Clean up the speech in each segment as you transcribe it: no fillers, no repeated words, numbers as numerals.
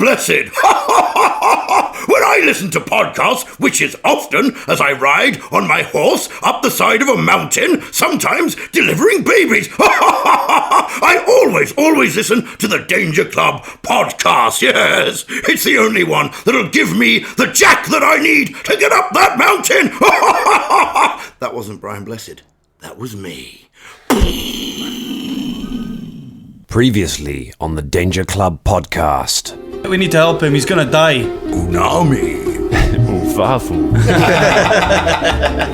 blessed! When I listen to podcasts, which is often as I ride on my horse up the side of a mountain, sometimes delivering babies, I always listen to the Danger Club podcast, yes! It's the only one that'll give me the jack that I need to get up that mountain! That wasn't Brian Blessed. That was me. Previously on the Danger Club podcast. We need to help him, he's gonna die. Unami.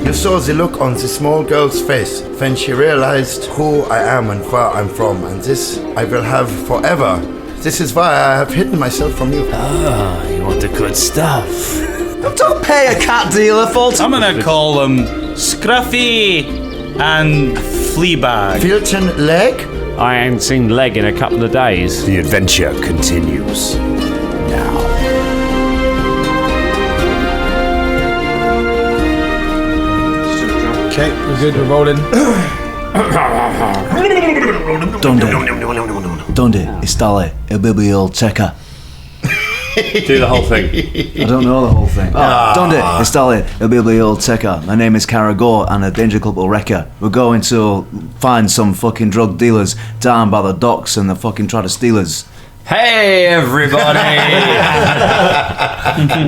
You saw the look on the small girl's face when she realized who I am and where I'm from, and this I will have forever. This is why I have hidden myself from you. Ah, you want the good stuff. Don't pay a cat dealer full time. I'm gonna call them Scruffy and Fleabag. Filton leg? I ain't seen Leg in a couple of days. The adventure continues now. Okay, we're good, we're rolling. Donde installe el bibliol checker. Do the whole thing. I don't know the whole thing. Donde installe el bibliol checker. My name is Caragor and a Danger Club will wreck her. We're going to find some fucking drug dealers down by the docks and they'll fucking try to steal us. Hey everybody!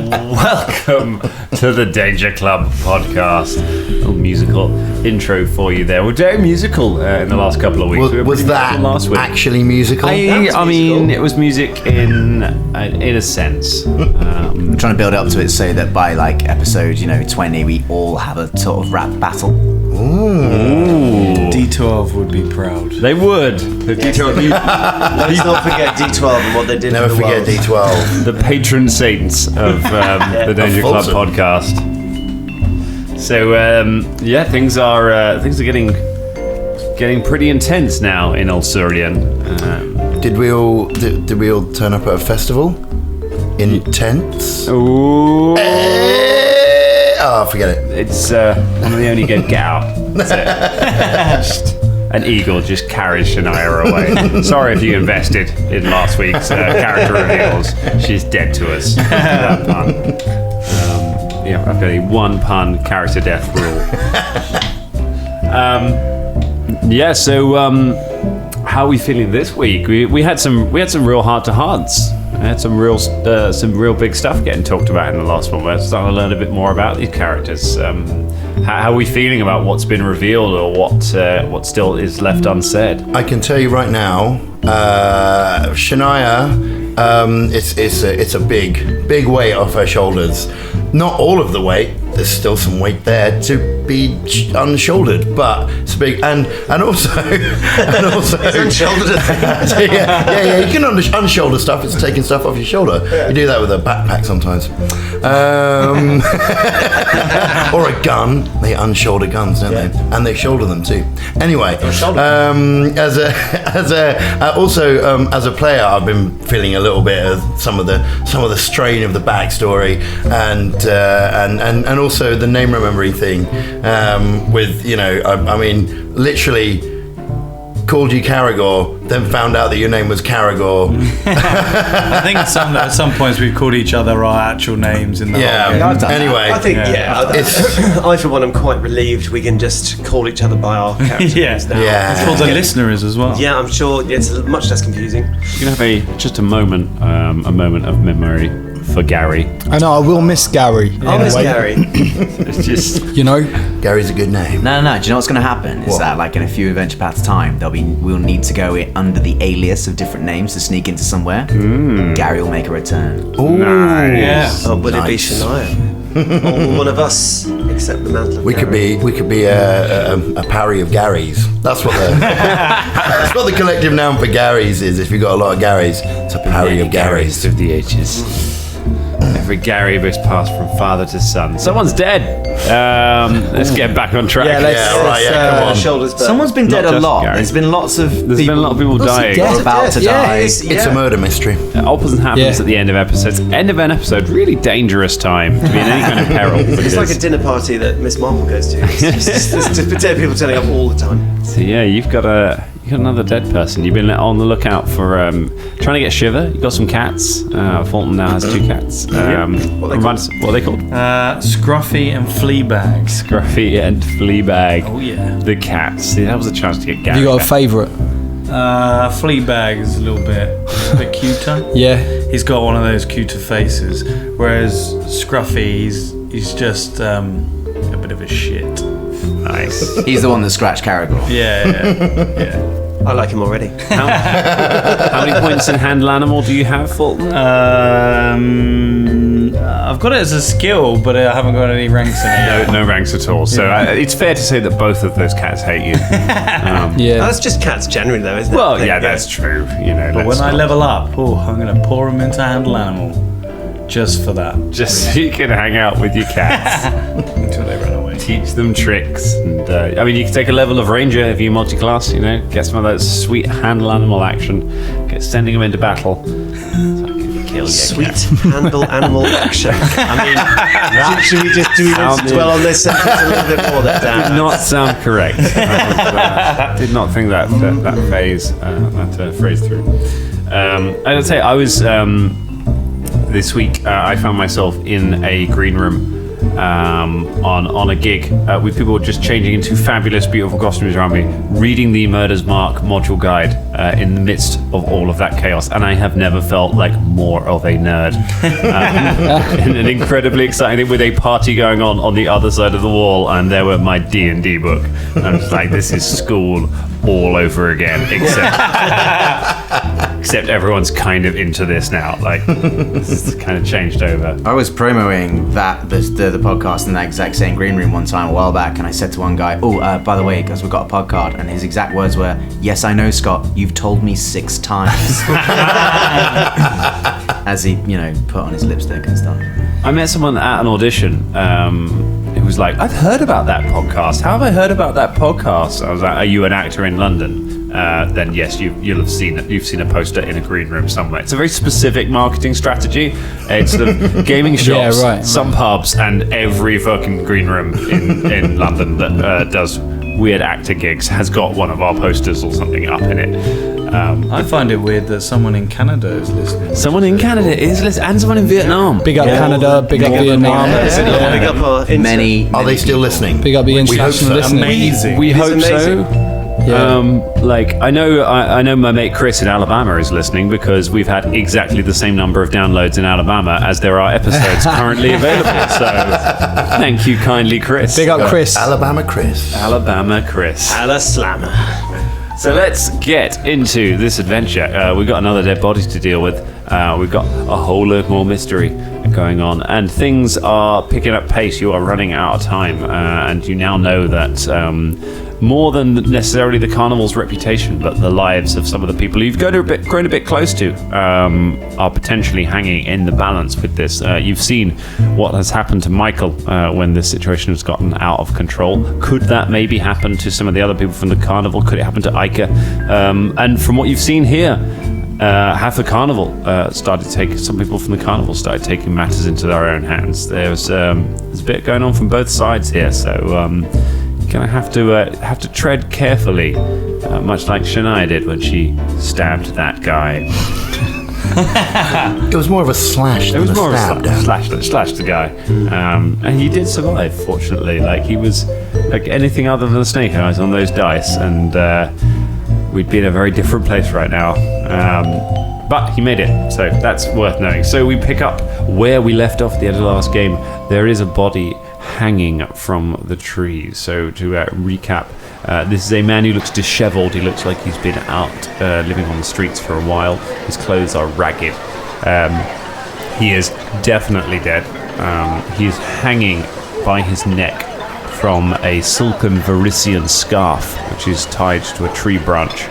Welcome to the Danger Club podcast. A little musical intro for you there. We're doing musical in the last couple of weeks. Was that last week. actually musical? I mean, it was music in a sense. I'm trying to build up to it so that by like episode 20 we all have a sort of rap battle. Ooh. D12 would be proud. They would. The D12. Let's not forget D12 and what they did. Never forget D12. The patron saints of the Danger Club podcast. So things are getting pretty intense now in Ulsurian. Did we all turn up at a festival in tents? Ooh. Oh, forget it. It's one of the only good. Get out. That's it. An eagle just carries Shania away. Sorry if you invested in last week's character reveals. She's dead to us. That pun. I've got a one pun character death rule. So how are we feeling this week? We had some real heart to hearts. I had some real big stuff getting talked about in the last one. We're starting to learn a bit more about these characters. How are we feeling about what's been revealed or what still is left unsaid? I can tell you right now, Shania, it's a big weight off her shoulders. Not all of the weight. There's still some weight there to be unshouldered, but it's big, and also it's unshouldered. yeah. You can unshoulder stuff. It's taking stuff off your shoulder. Yeah. You do that with a backpack sometimes, or a gun. They unshoulder guns, don't they? And they shoulder them too. Anyway, as a player, I've been feeling a little bit of some of the strain of the backstory, and also the name remembering thing, with I mean literally called you Caragor, then found out that your name was Caragor. I think at some points we've called each other our actual names in the whole game. Anyway, I think I for one am quite relieved we can just call each other by our characters now. That's what the listener is as well. Yeah, I'm sure it's much less confusing. You can have a moment of memory for Gary. I know, I will miss Gary. I'll miss Gary. It's just Gary's a good name. No. Do you know what's going to happen? Is that like in a few adventure paths time, we'll need to go under the alias of different names to sneak into somewhere. Gary will make a return. Ooh, nice. Oh, would it be Shania? Or one of us, except the mantle of we Gary. could be a parry of Garys. That's what the collective noun for Garys is. If you've got a lot of Garys, it's a parry of Garys. Of the ages. Every Gary was passed from father to son. Someone's dead. Let's get back on track. Come on. Shoulders back. Someone's been dead a lot. Gary. There's been lots of been a lot of people dying. Or about to die. It's a murder mystery. Opposite happens at the end of episodes. End of an episode, really dangerous time to be in any kind of peril. It's like a dinner party that Miss Marple goes to. It's just dead people turning up all the time. So yeah, you've got to got another dead person. You've been on the lookout for trying to get Shiver. You got some cats. Fulton now has 2 cats. What are they called? Scruffy and Fleabag. Scruffy and Fleabag. Oh yeah. The cats. See, that was a chance to get Gary. Have you got back. a favourite? Fleabag is a little bit cuter. Yeah. He's got one of those cuter faces, whereas Scruffy, he's just a bit of a shit. Nice. He's the one that scratched Caragor. Yeah. I like him already. How many points in handle animal do you have, Fulton? I've got it as a skill, but I haven't got any ranks in it. No ranks at all. So it's fair to say that both of those cats hate you. Yeah. That's just cats generally, though, isn't it? Well, yeah, that's true. You know, But when I level up, I'm going to pour him into handle animal. Just for that. just so you can hang out with your cats, Until they run away. teach them tricks, and I mean, you can take a level of ranger if you multi-class. You know, get some of that sweet handle animal action, get sending them into battle. So I can kill your Sweet cat. handle animal action. I mean, should we just dwell on this sentence a little bit more? Did not sound correct. Did not think that phrase through. I'd say I was this week. I found myself in a green room on a gig with people just changing into fabulous, beautiful costumes around me, reading the Murder's Mark module guide in the midst of all of that chaos, and I have never felt like more of a nerd. In an incredibly exciting with a party going on the other side of the wall, and there were my D&D book. And I'm just like, this is school all over again, except everyone's kind of into this now. Like, this is kind of changed over. I was promoting the podcast in that exact same green room one time a while back, and I said to one guy, by the way, guys, we've got a pod card, and his exact words were, "Yes, I know, Scott, you've told me 6 times." As he, put on his lipstick and stuff. I met someone at an audition who was like, "I've heard about that podcast. How have I heard about that podcast?" I was like, "Are you an actor in London?" Then yes, you'll have seen it. You've seen a poster in a green room somewhere. It's a very specific marketing strategy. It's the gaming shops, some pubs, and every fucking green room in London that does weird actor gigs has got one of our posters or something up in it. I find it weird that someone in Canada is listening. Someone in Canada is listening, and someone in Vietnam. Big up Canada, big up Vietnam. Big up our Many. Are they still listening? Big up the international listeners. Amazing. We hope so. Yeah. I know my mate Chris in Alabama is listening, because we've had exactly the same number of downloads in Alabama as there are episodes currently available. So thank you kindly, Chris. Big up Chris. Alabama Chris. Alabama Chris. Ala Slammer. So let's get into this adventure. We've got another dead body to deal with. We've got a whole lot more mystery going on, and things are picking up pace. You are running out of time, and you now know that more than necessarily the carnival's reputation, but the lives of some of the people you've grown a bit close to are potentially hanging in the balance with this. You've seen what has happened to Michael when this situation has gotten out of control. Could that maybe happen to some of the other people from the carnival? Could it happen to Ica? And from what you've seen here, have the carnival some people from the carnival started taking matters into their own hands. There's a bit going on from both sides here, so you're gonna have to tread carefully, much like Shania did when she stabbed that guy. It was more of a slash than a stab. Slash the guy, and he did survive. Fortunately, like, he was like anything other than a snake eyes on those dice, and we'd be in a very different place right now. But he made it, so that's worth knowing. So we pick up where we left off at the end of the last game. There is a body hanging from the trees. So to recap, this is a man who looks disheveled. He looks like he's been out living on the streets for a while. His clothes are ragged. He is definitely dead. He is hanging by his neck from a silken Varisian scarf, which is tied to a tree branch.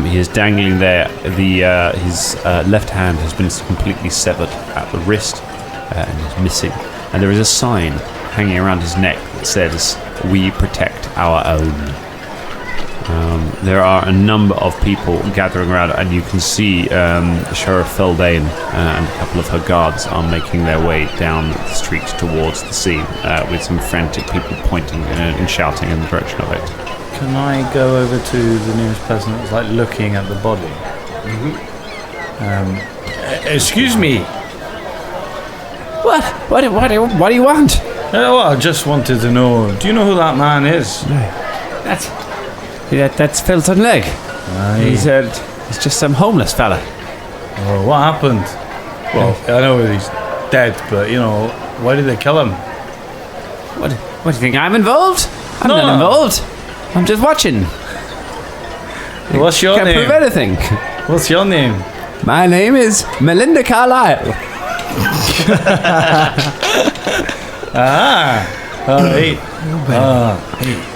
He is dangling there. His left hand has been completely severed at the wrist and is missing. And there is a sign hanging around his neck that says, "We protect our own." There are a number of people gathering around, and you can see Sheriff Feldane and a couple of her guards are making their way down the street towards the scene, with some frantic people pointing and shouting in the direction of it. Can I go over to the nearest person that's like looking at the body? Excuse me. What? What do you want? Well, I just wanted to know. Do you know who that man is? That's Felton Leg. He's just some homeless fella. Oh, what happened? Well, I know he's dead, but why did they kill him? What do you think? I'm involved? I'm not involved. I'm just watching. What's your Can't name? prove anything. What's your name? My name is Melinda Carlisle.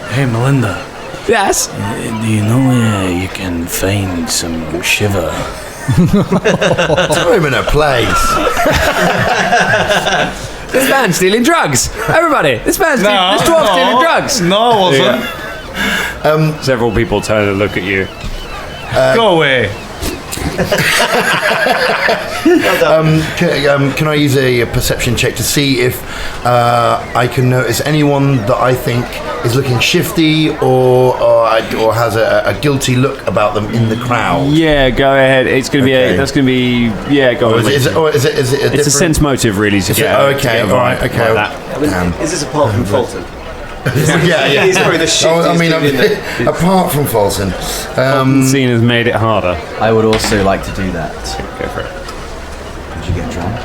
Hey, Melinda. Yes. Do you know where you can find some shiver? Time and a place. This man's stealing drugs. Everybody, this dwarf's stealing drugs. No, it wasn't. Several people turn and look at you. Go away. Can I use a perception check to see if I can notice anyone that I think is looking shifty or has a guilty look about them in the crowd? Yeah, go ahead. It's going to be Okay. That's going to be. Yeah, go on. Is it a It's a different- sense motive, really. To get, okay, to get a all right, vibe okay. like that. Is this apart from Fulton? yeah. He's probably the shiftiest dude in there. Apart from Fulton, Scene has made it harder. I would also like to do that. Go for it. Did you get drunk?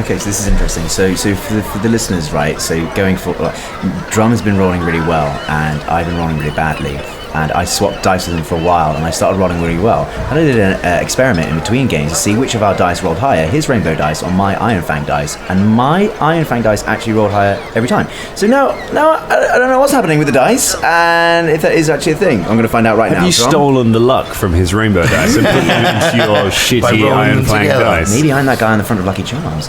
Okay, so this is interesting. So for the listeners, right? So going for Drum has been rolling really well, and I've been rolling really badly. And I swapped dice with him for a while, and I started rolling really well. And I did an experiment in between games to see which of our dice rolled higher, his rainbow dice or my Iron Fang dice. And my Iron Fang dice actually rolled higher every time. So now I don't know what's happening with the dice, and if that is actually a thing. I'm going to find out right now. Have you Drum. stolen the luck from his rainbow dice and put them into your shitty rolling Iron them Fang together. dice? Maybe I'm that guy on the front of Lucky Charms.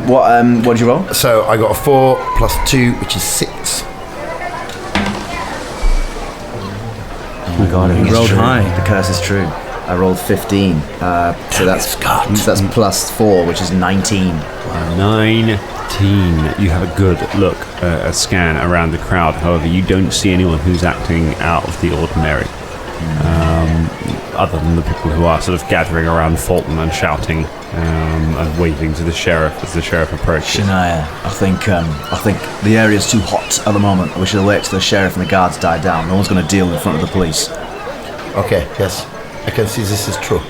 What did you roll? so I got a 4 plus 2, which is 6. Oh my god, You rolled high. The curse is true. I rolled 15. So that's plus 4, which is 19. 19. You have a good look, a scan around the crowd. However, you don't see anyone who's acting out of the ordinary. Other than the people who are sort of gathering around Fulton and shouting and waving to the sheriff as the sheriff approaches. Shania, I think the area's too hot at the moment. We should wait till the sheriff and the guards die down. No one's going to deal in front of the police. Okay, yes, I can see this is true.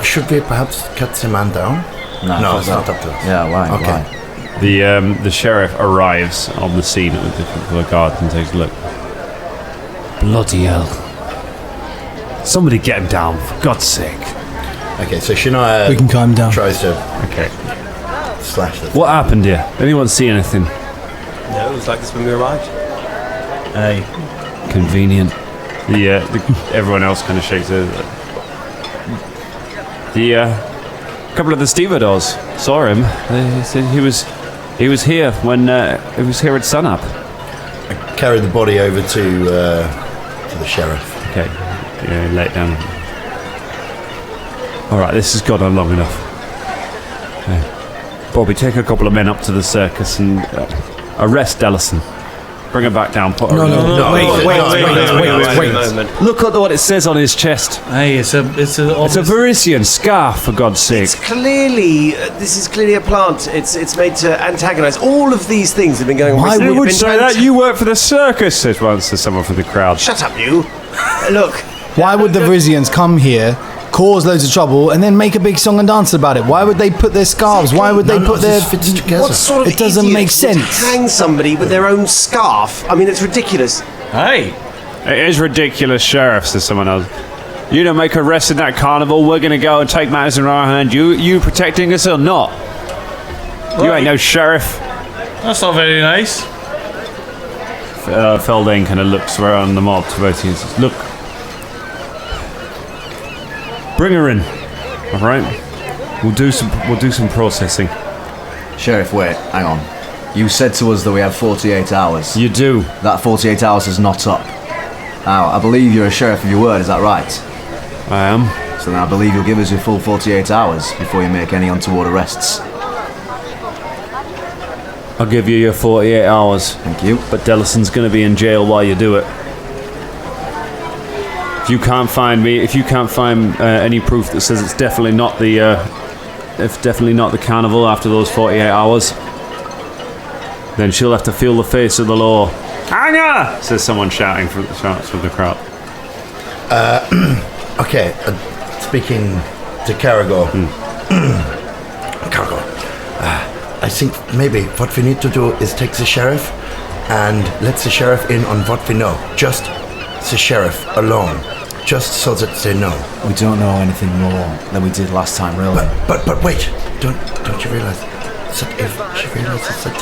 Should we perhaps cut the man down? No, it's not up to us. Yeah, why? Okay. Why? The sheriff arrives on the scene with the couple of guards and takes a look. Bloody hell. Somebody get him down, for God's sake. Okay, so Shania We can calm him down. tries to Okay. slash the What happened here? Anyone see anything? No, it was like this when we arrived. Hey. Convenient. Everyone else kind of shakes their couple of the stevedores saw him. They said he was here when he was here at sunup. carry the body over to the sheriff. Okay, lay it down. All right, this has gone on long enough. Bobby, take a couple of men up to the circus and arrest Ellison. Bring her back down. Put her in. Wait. Look at what it says on his chest. Hey, it's a Parisian scarf, for God's sake. It's clearly this is clearly a plant. It's made to antagonise. All of these things have been going on. Why recently. would They've say been that? You work for the circus, says someone from the crowd. Shut up, you. Look. Why would the Varisians come here, cause loads of trouble, and then make a big song and dance about it? Why would they put their scarves? Why would they None put of their... this fits together. What sort of It doesn't idiot make would sense. hang somebody with their own scarf? I mean, it's ridiculous. Hey. It is ridiculous, Sheriff, says someone else. You don't make arrests in that carnival. We're going to go and take matters in our hand. You protecting us or not? You ain't no sheriff. That's not very nice. Feldane kind of looks around the mob to both of you and says, look, bring her in, all right? We'll do some processing. Sheriff, wait, hang on. You said to us that we have 48 hours. You do. That 48 hours is not up. Now, I believe you're a sheriff of your word, is that right? I am. So then I believe you'll give us your full 48 hours before you make any untoward arrests. I'll give you your 48 hours. Thank you. But Dellison's going to be in jail while you do it. If you can't find any proof that says it's definitely not the carnival after those 48 hours, then she'll have to feel the face of the law. Anya! Says someone shouting from the crowd. Okay, speaking to Caragor. Caragor, I think maybe what we need to do is take the sheriff and let the sheriff in on what we know. Just the sheriff alone. Just so that they know. We don't know anything more than we did last time, really. But wait, don't you realize that if she realizes that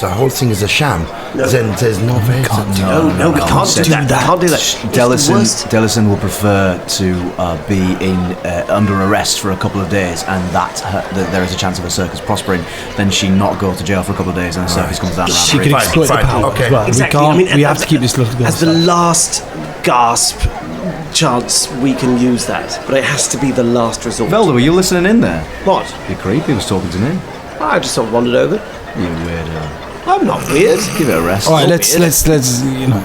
the whole thing is a sham, then there's no way. No, we can't do that. Can't do that. Dellison will prefer to be under arrest for a couple of days, and that there is a chance of her circus prospering. Then she not go to jail for a couple of days, and the circus comes down. She could exploit the power as well. Exactly. We have to keep this little girl as the last gasp chance. We can use that, but it has to be the last resort. Velda, were you listening in there? What? You're creepy. Was talking to me. I just sort of wandered over. You weirdo. I'm not weird. Give it a rest. All right, let's you know.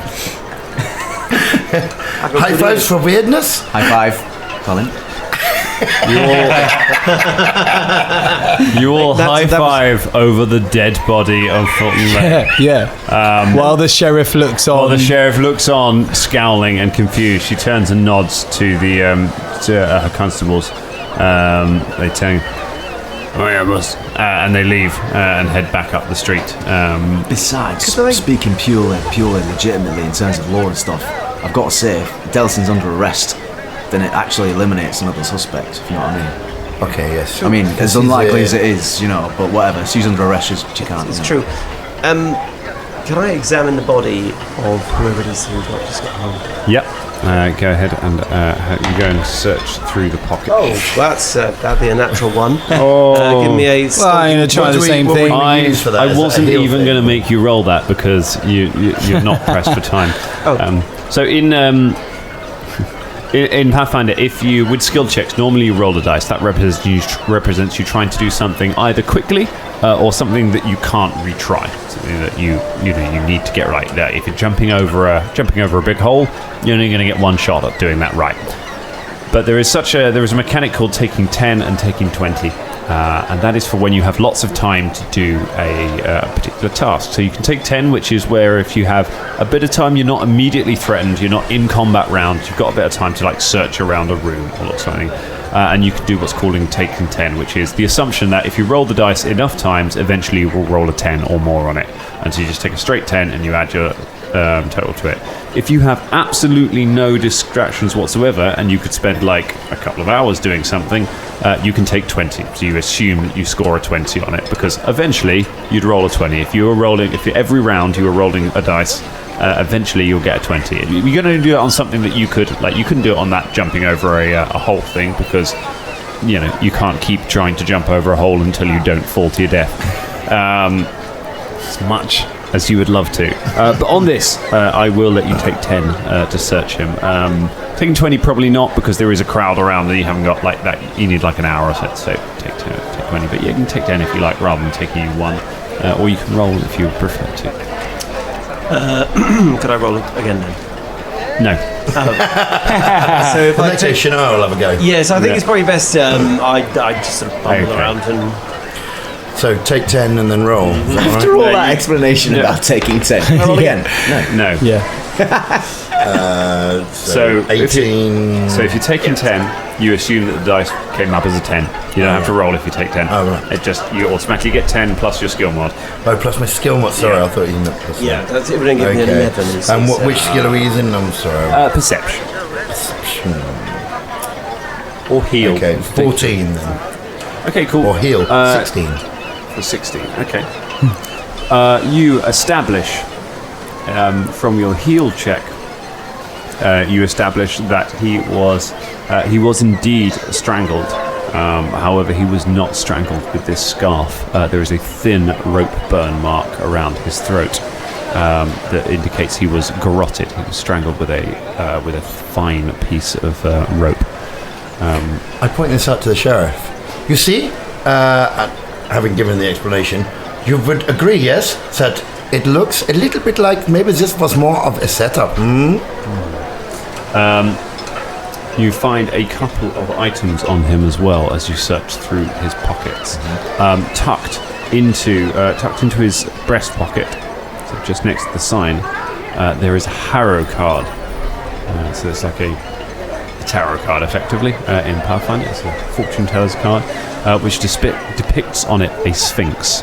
High fives for weirdness. High five, Colin. You all high five over the dead body of Fulton Lake. Yeah. While the sheriff looks on. While the sheriff looks on, scowling and confused, she turns and nods to the her constables. They tell him, "Oh yeah, boss," and they leave and head back up the street. Besides, speaking purely legitimately in terms of law and stuff, I've got to say, if Dellison's under arrest, then it actually eliminates another suspect, if you know what I mean. Okay, yes. I mean, as unlikely as it is, but whatever. She's under arrest, she can't. It's true. Can I examine the body of whoever it is who just got hung? Yep. Go ahead and you go and search through the pocket. Oh, that'd be a natural one. Oh. Give me a. Well, I'm going to try the same thing. I wasn't even going to make you roll that because you're not pressed for time. So in Pathfinder, if you with skill checks, normally you roll a dice. That represents you trying to do something either quickly or something that you can't retry. Something that you need to get right. If you're jumping over a big hole, you're only going to get one shot at doing that right. But there is a mechanic called taking 10 and taking 20. And that is for when you have lots of time to do a particular task. So you can take 10, which is where if you have a bit of time, you're not immediately threatened, you're not in combat round, you've got a bit of time to search around a room or something. And you can do what's called taking 10, which is the assumption that if you roll the dice enough times, eventually you will roll a 10 or more on it. And so you just take a straight 10 and you add your total to it. If you have absolutely no distractions whatsoever and you could spend a couple of hours doing something, you can take 20. So you assume that you score a 20 on it because eventually you'd roll a 20. If every round you were rolling a dice, eventually you'll get a 20. You're going to do it on something that you couldn't do it on that jumping over a whole thing because you can't keep trying to jump over a hole until you don't fall to your death. As much as you would love to. But on this, I will let you take 10 to search him. Taking 20, probably not, because there is a crowd around and you haven't got that. You need an hour or so take 20. But you can take 10 if you like, rather than taking you 1. Or you can roll if you prefer to. Could I roll it again then? No. So if I take Chanel, I'll have a go. Yes, I think it's probably best. I just sort of bumble around and. So take 10 and then roll. After all that explanation about taking 10, roll again. No. Yeah. So 18. So if you're taking 10, you assume that the dice came up as a 10. You don't have to roll if you take 10. Oh, right. You automatically get 10 plus your skill mod. Oh, plus my skill mod. Sorry, I thought you meant plus. Yeah, that's it. We're going to give me 11. And which skill are we using? I'm sorry. Perception. Or heal. Okay, 14 then. Okay, cool. Or heal, 16. For 16, okay. You establish, from your heal check, you establish that he was indeed strangled. However, he was not strangled with this scarf. There is a thin rope burn mark around his throat that indicates he was garroted. He was strangled with a fine piece of rope. I point this out to the sheriff. You see, having given the explanation, you would agree, yes, that It looks a little bit like maybe this was more of a setup. You find a couple of items on him as well as you search through his pockets. Tucked into his breast pocket, so just next to the sign, there is a harrow card. So it's like a tarot card, effectively, in Pathfinder. It's a fortune teller's card, which depicts on it a sphinx.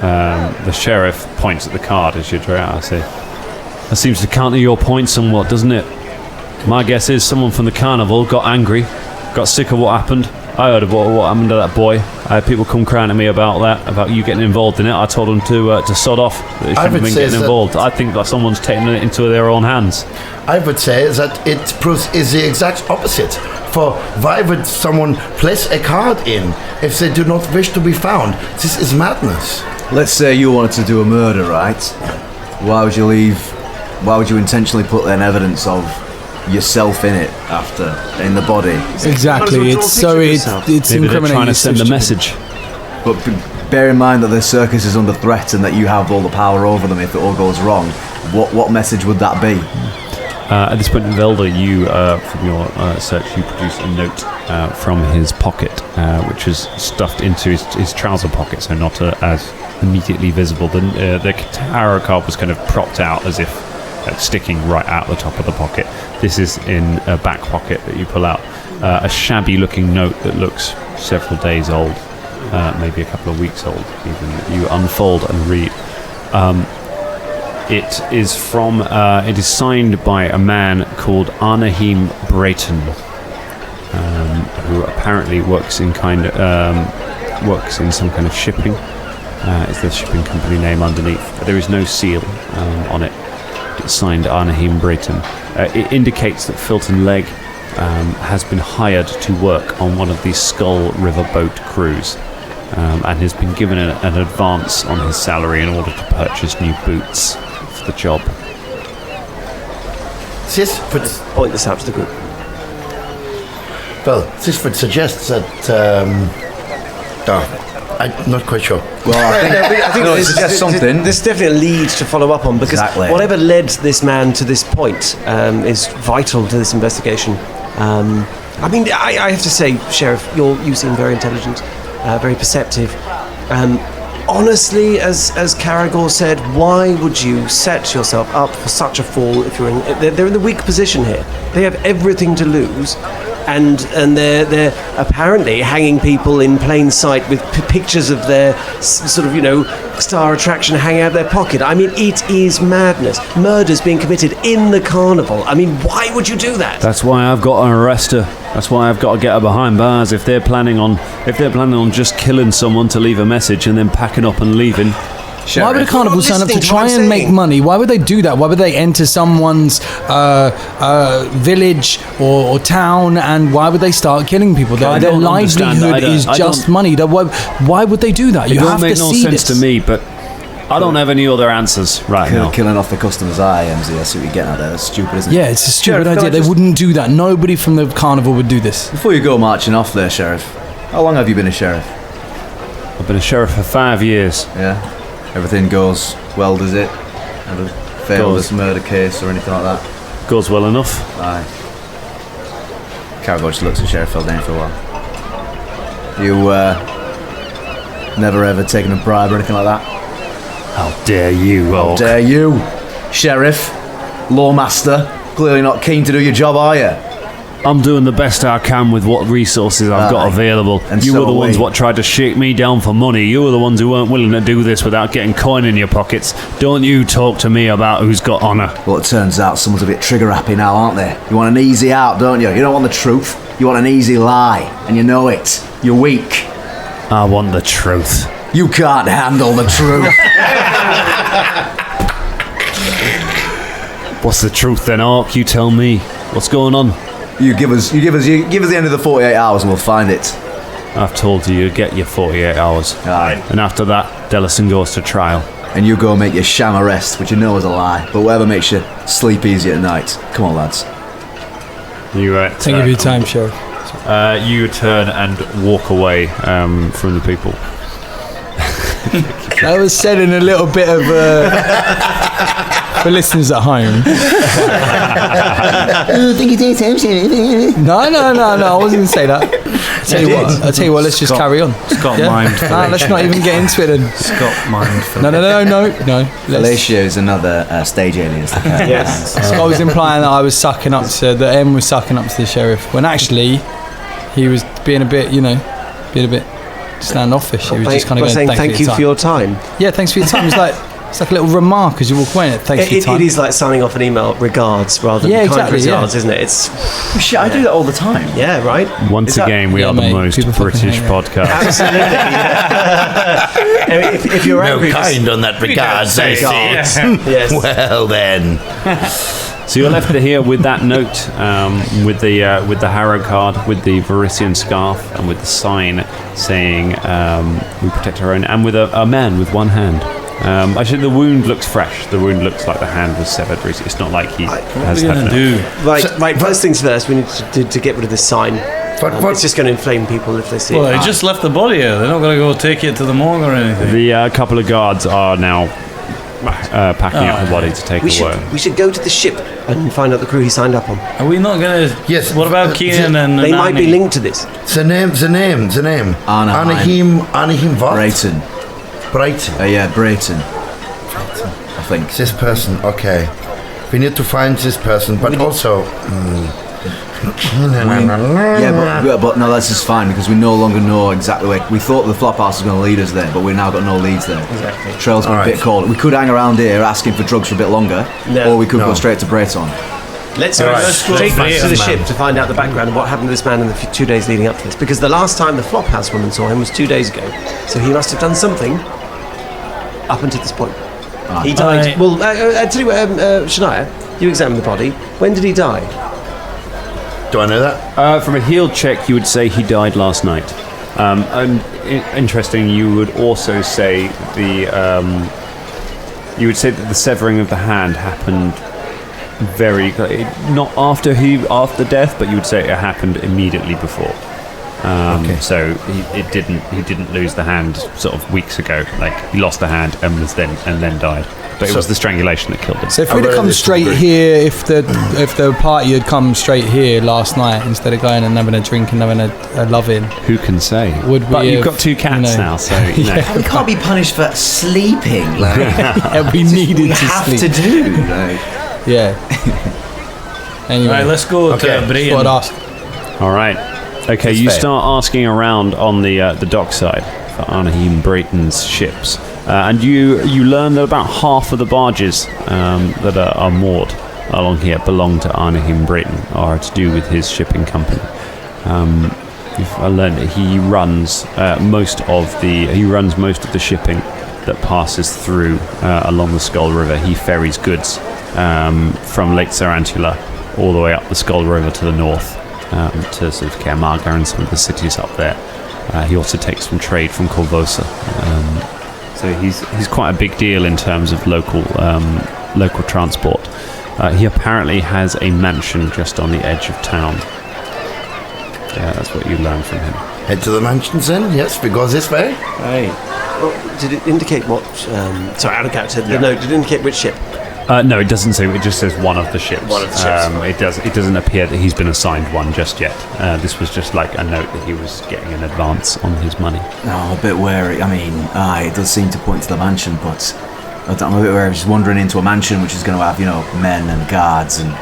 The sheriff points at the card as you draw it out. I say, that seems to counter your point somewhat, doesn't it? My guess is someone from the carnival got angry, got sick of what happened. I heard of what happened to that boy. I had people come crying to me about that, about you getting involved in it. I told them to sod off. They shouldn't have been getting involved. I think that someone's taken it into their own hands. I would say that it is the exact opposite. For why would someone place a card in if they do not wish to be found? This is madness. Let's say you wanted to do a murder, right? Why would you intentionally put an evidence of yourself in it in the body? Exactly. It's Maybe they're trying to send a message. But bear in mind that the circus is under threat and that you have all the power over them if it all goes wrong. What message would that be? At this point in Velda, you, from your search, you produce a note from his pocket, which is stuffed into his trouser pocket, so not as immediately visible. The tarot card was kind of propped out as if sticking right out the top of the pocket. This is in a back pocket that you pull out. A shabby-looking note that looks several days old, maybe a couple of weeks old, even. You unfold and read. It is signed by a man called Arnahim Brayton, who apparently works in some kind of shipping. It's the shipping company name underneath, but there is no seal on it. It's signed Arnahim Brayton. It indicates that Filton Legg has been hired to work on one of these Skull River boat crews, and has been given an advance on his salary in order to purchase new boots for the job. This would point this out to the group. Well, this would suggest that. I'm not quite sure. Well, I think it suggests something. This definitely leads to follow up on, because whatever led this man to this point is vital to this investigation. I mean, I have to say, Sheriff, you seem very intelligent, very perceptive. Honestly, as Caragor said, why would you set yourself up for such a fall if they're in the weak position here? They have everything to lose. And they're apparently hanging people in plain sight with pictures of their sort of, star attraction hanging out of their pocket. I mean, it is madness. Murder's being committed in the carnival. I mean, why would you do that? That's why I've got to arrest her. That's why I've got to get her behind bars. If they're planning on just killing someone to leave a message and then packing up and leaving. Sheriff. Why would a carnival sign up to try and make money? Why would they do that? Why would they enter someone's village or town, and why would they start killing people? Their livelihood is just money. Why would they do that? It don't make no sense to me, but I don't have any other answers right now. Killing off the customer's eye, MZ. That's what you're getting at there. That's stupid, isn't it? Yeah, it's a stupid idea. They wouldn't do that. Nobody from the carnival would do this. Before you go marching off there, Sheriff, how long have you been a sheriff? I've been a sheriff for 5 years. Yeah. Everything goes well, does it? Ever fail this murder case or anything like that? Goes well enough. Aye. Caragor just looks at Sheriff Feldane for a while. You, never ever taken a bribe or anything like that? How dare you, How dare you? Sheriff, Lawmaster, clearly not keen to do your job, are you? I'm doing the best I can with what resources I've got available. And you so were the are ones we. what tried to shake me down for money. You were the ones who weren't willing to do this without getting coin in your pockets. Don't you talk to me about who's got honour. Well, it turns out someone's a bit trigger happy now, aren't they? You want an easy out, don't you? You don't want the truth. You want an easy lie, and you know it. You're weak. I want the truth. You can't handle the truth. What's the truth then, Orc? You tell me. What's going on? You give us the end of the 48 hours and we'll find it. I've told you get your 48 hours. Aye. And after that, Dellison goes to trial. And you go make your sham arrest, which you know is a lie, but whatever makes you sleep easy at night. Come on, lads. You Thank you for your time, Sheriff. You turn and walk away from the people. That was said in a little bit of for listeners at home. No, I wasn't going to say that. I'll tell you what, let's just carry on. Scott Yeah? mind. Let's not even get into it then. Scott mind. No. Felicia is another stage alias. Yes. Scott was implying that I was sucking up to, that M was sucking up to the sheriff, when actually he was being a bit standoffish. He was just kind of going, saying thank you for your time. Yeah, thanks for your time. It's like a little remark as you walk away. Thanks for your time. It is like signing off an email, regards, rather than kind regards, isn't it? It's Shit, I do that all the time. yeah, right. Once again, we are the mate, most people fucking British hate it. podcast. Absolutely. if you're No angry, just- kind on that regards, I see. yes. Well then. So you're left here with that note, with the harrow card, with the Varisian scarf, and with the sign saying "We protect our own," and with a man with one hand. Actually, the wound looks fresh. The wound looks like the hand was severed recently. It's not like he has had enough. Right. First things first. We need to get rid of this sign. But It's just going to inflame people if they see Well, it. they just left the body here. They're not going to go take it to the morgue or anything. The couple of guards are now packing up the body to take away. We should go to the ship and find out the crew he signed up on. Are we not going to? Yes. What about Keenan and They might be Annie? linked to this. the name. Anaheim. Anaheim what? Brayton. Brighton. Yeah, Brayton. I think. This person, okay. We need to find this person, but also. Yeah, but no, this is fine because we no longer know exactly where. We thought the flop house was going to lead us there, but we've now got no leads there. Exactly. Trail's got a bit cold. We could hang around here asking for drugs for a bit longer, or we could go straight to Brayton. Let's All go right. straight back to the Man. ship to find out the background of what happened to this man in the 2 days leading up to this. Because the last time the Flophouse woman saw him was 2 days ago. So he must have done something up until this point. He died. Right. Well, I tell you what, Shania, you examined the body. When did he die? Do I know that? From a healed check, you would say he died last night. And interesting, you would also say you would say that the severing of the hand happened not after death, but you would say it happened immediately before. So he didn't lose the hand sort of weeks ago. Like he lost the hand and then died. But it was the strangulation that killed him. So if we'd have come straight here, if the party had come straight here last night instead of going and having a drink and having a love-in, Who can say? Would we but you've have, got 2 cats now, so you know. We can't be punished for sleeping. Like, yeah, we needed we to have sleep. to do. Like. Yeah. Anyway, Right, let's go Okay. to what I'd Brian. ask. All right. Okay, you fair. start asking around on the dockside for Anaheim Brayton's ships, and you learn that about half of the barges that are moored along here belong to Anaheim Brayton, are to do with his shipping company. You've learned that he runs most of the shipping that passes through along the Skull River. He ferries goods from Lake Sarantula all the way up the Skull River to the north. To sort of Kermaga and some of the cities up there. He also takes some trade from Corvosa. So he's quite a big deal in terms of local transport. He apparently has a mansion just on the edge of town. Yeah, that's what you learn from him. Head to the mansions then? Yes, we go this way. Right. Well, did it indicate what... sorry, out of character. The note, did it indicate which ship? No, it doesn't say. It just says one of the ships. One of the ships. It doesn't appear that he's been assigned one just yet. This was just like a note that he was getting an advance on his money. No, a bit wary. I mean, it does seem to point to the mansion, but I'm a bit wary of just wandering into a mansion which is going to have, men and guards and,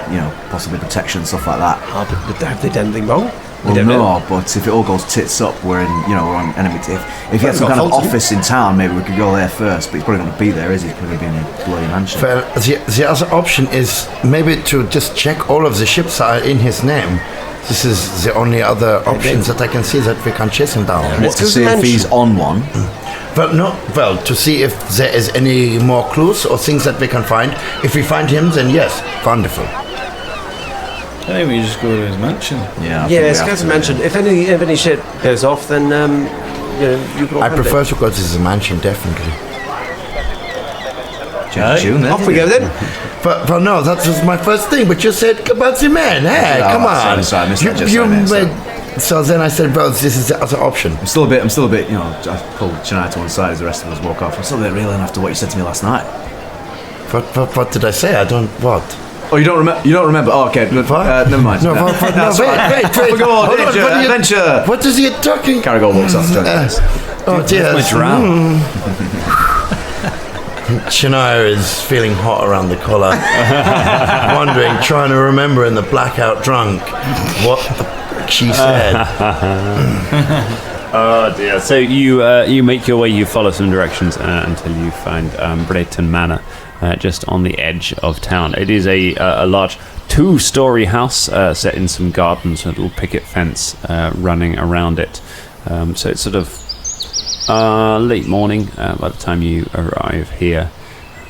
possibly protection and stuff like that. But have they done anything wrong? Well, no, but if it all goes tits up, we're on enemy. If you had some kind of office in town, maybe we could go there first. But he's probably going to be there, is he? He's probably going to be in a bloody mansion. Well, the other option is maybe to just check all of the ships are in his name. This is the only other option that I can see that we can chase him down. What, to see if he's on one? Well, to see if there is any more clues or things that we can find. If we find him, then yes, wonderful. Hey, we just go to his mansion. Yeah. Let's go to the mansion. If any shit goes off, then you can all I handle prefer it. to go to the mansion, definitely. June, then. Off we go then. But no, that was my first thing. But you said about the man. Hey, come on. Sorry, I missed that just you then, so. So then I said, well, this is the other option. I'm still a bit, you know, I pulled Shania to one side as the rest of us walk off. I'm still a bit reeling after what you said to me last night. What did I say? I don't, what? Oh, you don't remember? Oh, okay. Never mind. No, wait. Go on, adventure. What is he talking? Caragor walks off. Oh, dear. My drown. Shania is feeling hot around the collar, wondering, trying to remember in the blackout drunk what she said. Oh dear. So you make your way, you follow some directions until you find Brayton Manor, just on the edge of town. It is a large 2-story house set in some gardens, a little picket fence running around it. So it's sort of late morning by the time you arrive here.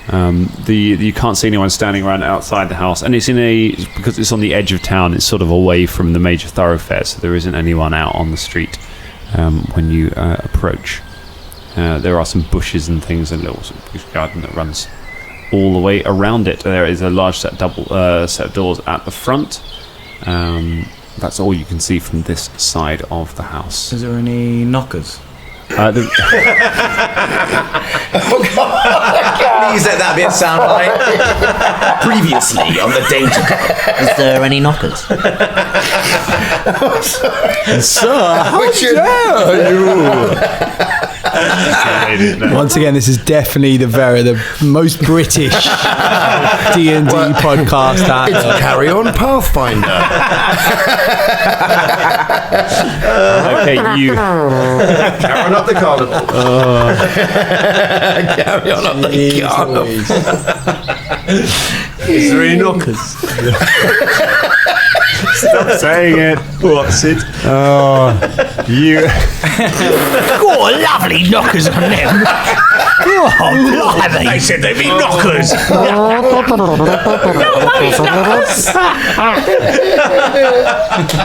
You can't see anyone standing around outside the house, and because it's on the edge of town, it's sort of away from the major thoroughfares, so there isn't anyone out on the street when you approach. There are some bushes and things, and a little sort of bush garden that runs all the way around it. There is a large set of doors at the front. That's all you can see from this side of the house. Is there any knockers? Please let that bit sound like Previously on the Danger Club. Is there any knockers? Sir, how dare you? Once again, this is definitely the most British D&D podcast out It's there. Carry On Pathfinder. Okay, you Carry on up the carnival. Carry on up the carnival. Is there any knockers? stop saying it. What's it? Oh, you. Oh, lovely knockers on them. Oh, blimey. They said they'd be knockers.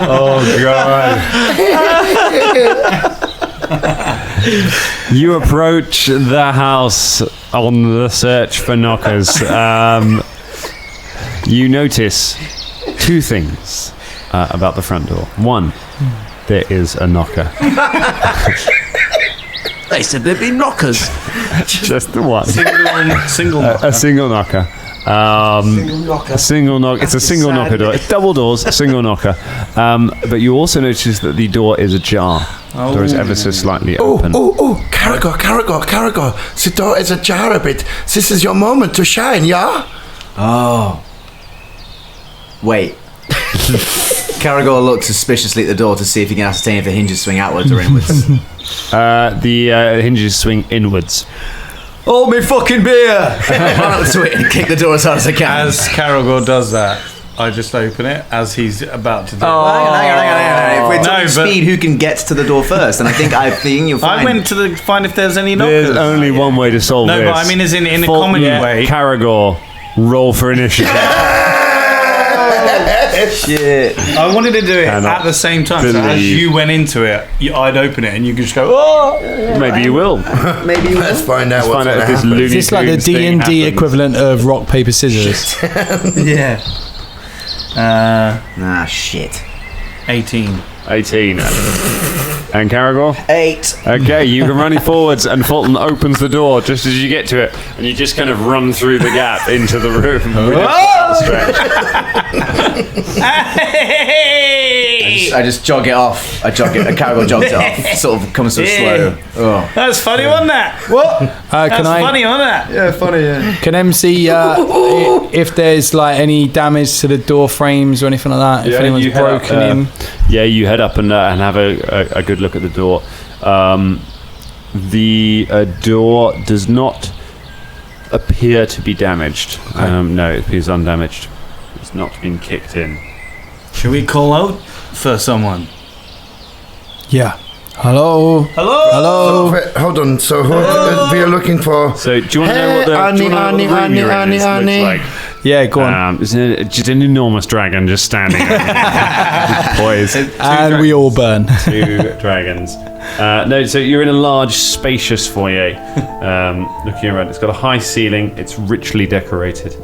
Oh God. You approach the house on the search for knockers. You notice 2 things about the front door. 1, there is a knocker. They said there'd be knockers. Just the one. Single knocker. A single knocker. A single knock. It's a single knocker door. It's double doors, a single knocker. But you also notice that the door is ajar. The door is ever so slightly open. Caragor. The door is ajar a bit. This is your moment to shine, yeah? Oh. Wait. Caragor looks suspiciously at the door to see if he can ascertain if the hinges swing outwards or inwards. The hinges swing inwards. Hold me fucking beer! I run up to it and kick the door as hard as I can. As Caragor does that, I just open it as he's about to do it. Hang on. If we're talking but- speed, who can get to the door first? And I think you'll find... I went to find if there's any knockers. There's only one way to solve this. No, but I mean, as in a comedy way. Caragor, roll for initiative. Shit. I wanted to do it at the same time. So as you went into it, I'd open it and you could just go, oh! Maybe you will. Let's find out what's going to happen. Is this like the D&D equivalent of rock, paper, scissors? Yeah. Shit. 18. 18. And Caragor? 8. Okay, you can run forwards, and Fulton opens the door just as you get to it, and you just kind of run through the gap into the room. I just jog it off. Caragor jogs it off. Sort of comes so slow. Oh. That's funny, wasn't that? What? Funny, wasn't that? Yeah, funny, yeah. Can MC, if there's like any damage to the door frames or anything like that, if anyone's broken in? Yeah, you head up and have a good look at the door. The door does not appear to be damaged. No, it appears undamaged. It's not been kicked in. Should we call out for someone? Yeah. Hello. Hold on. So who we are looking for? So do you want to know what the room you're in looks like? Yeah, go on. It's just an enormous dragon just standing there. Boys. And we all burn. 2 dragons. No, so you're in a large, spacious foyer. Looking around, it's got a high ceiling. It's richly decorated.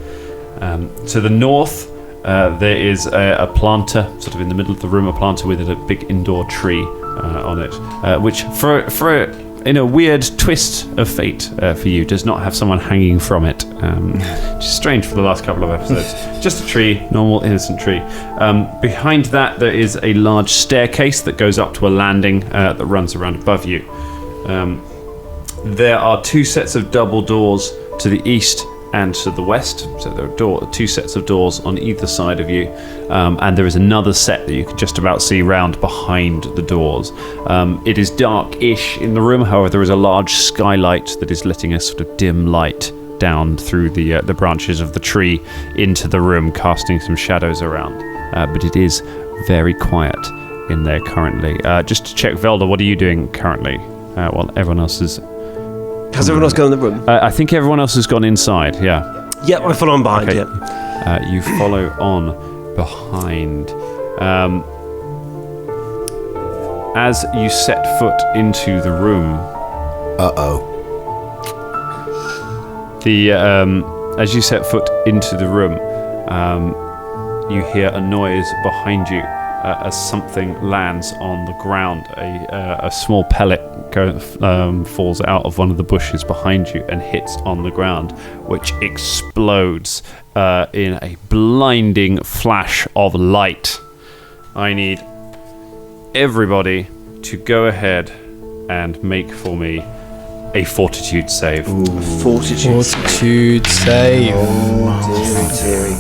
To the north there is a planter, sort of in the middle of the room, a planter with a big indoor tree on it, which in a weird twist of fate for you, does not have someone hanging from it, which is strange for the last couple of episodes. Just a tree, normal, innocent tree. Behind that, there is a large staircase that goes up to a landing that runs around above you. There are 2 sets of double doors to the east and to the west, so there are 2 sets of doors on either side of you, and there is another set that you can just about see round behind the doors. It is dark-ish in the room, however there is a large skylight that is letting a sort of dim light down through the branches of the tree into the room, casting some shadows around. But it is very quiet in there currently. Just to check, Velda, what are you doing currently? While everyone else is... Has everyone else gone in the room? I think everyone else has gone inside, yeah. Yeah, I follow on behind, Okay. yeah. You follow on behind. As you set foot into the room... As you set foot into the room, you hear a noise behind you as something lands on the ground. A small pellet falls out of one of the bushes behind you and hits on the ground, which explodes in a blinding flash of light. I need everybody to go ahead and make for me a fortitude save. Fortitude save. Oh, dearie.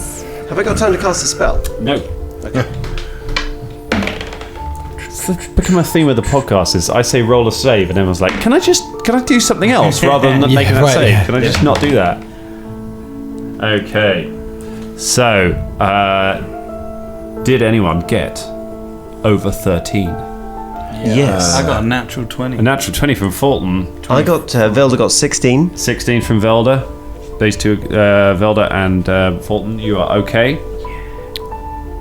Have I got time to cast a spell? No. Okay. It's become a theme of the podcast is I say roll a save and everyone's like, can I do something else rather than making that save? Yeah. Can I just not do that? Okay. So, did anyone get over 13? Yes. I got a natural 20. A natural 20 from Fulton. I got, Velda got 16. 16 from Velda. These two, Velda and Fulton, you are okay.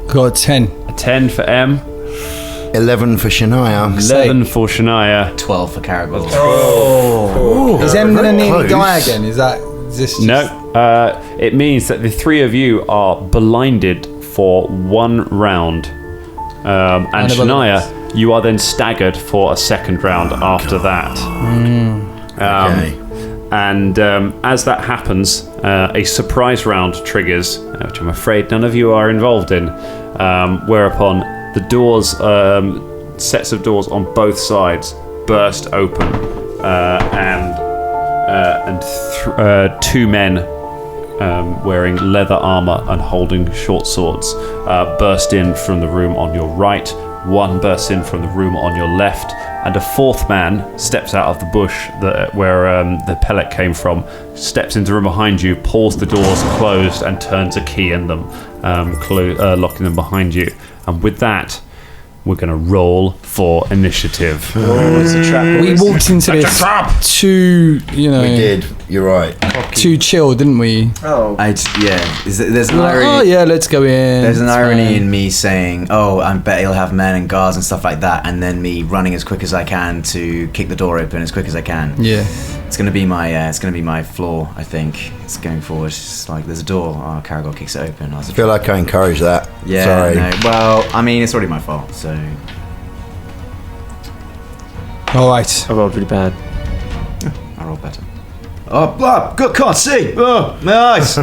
Got a 10. A 10 for M. 11 for Shania. 11 for Shania. 12 for Caragor. Is M gonna nearly close. die again? Is this just... No. It means that the 3 of you are blinded for 1 round. And Shania, you are then staggered for a 2nd round after that. Okay. And as that happens, a surprise round triggers, which I'm afraid none of you are involved in, whereupon the doors, sets of doors on both sides burst open, and 2 men wearing leather armor and holding short swords burst in from the room on your right. 1 bursts in from the room on your left, and a 4th man steps out of the bush where the pellet came from, steps into the room behind you, pulls the doors closed, and turns a key in them, locking them behind you. And with that, we're going to roll for initiative. It's a trap. We walked into this too, We did. You're right. too chill, didn't we? Oh. There's an Like, irony. oh yeah, let's go in. There's an it's irony fine. in me saying, "Oh, I bet he'll have men and guards and stuff like that," and then me running as quick as I can to kick the door open as quick as I can. Yeah. It's gonna be my flaw. I think it's going forward. It's just like there's a door. Oh, Caragor kicks it open. I feel like I encouraged that. Yeah. Sorry. No, well, I mean, it's already my fault. So All right. I rolled really bad. I roll better. Oh, good. Can't see. Oh, nice.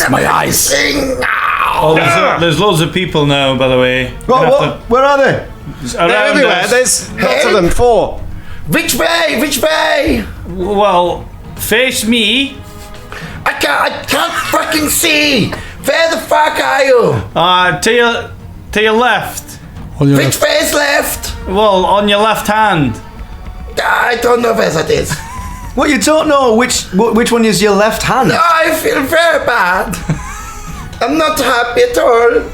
My eyes. Oh, there's loads of people now, by the way. Where are they? Around They're everywhere. us. There's lots of them. 4. Which way? Which way? Well, face me. I can't fucking see. Where the fuck are you? To your left. On your Which way is left? Well, on your left hand. I don't know where that is. What, you don't know which one is your left hand? No, I feel very bad. I'm not happy at all.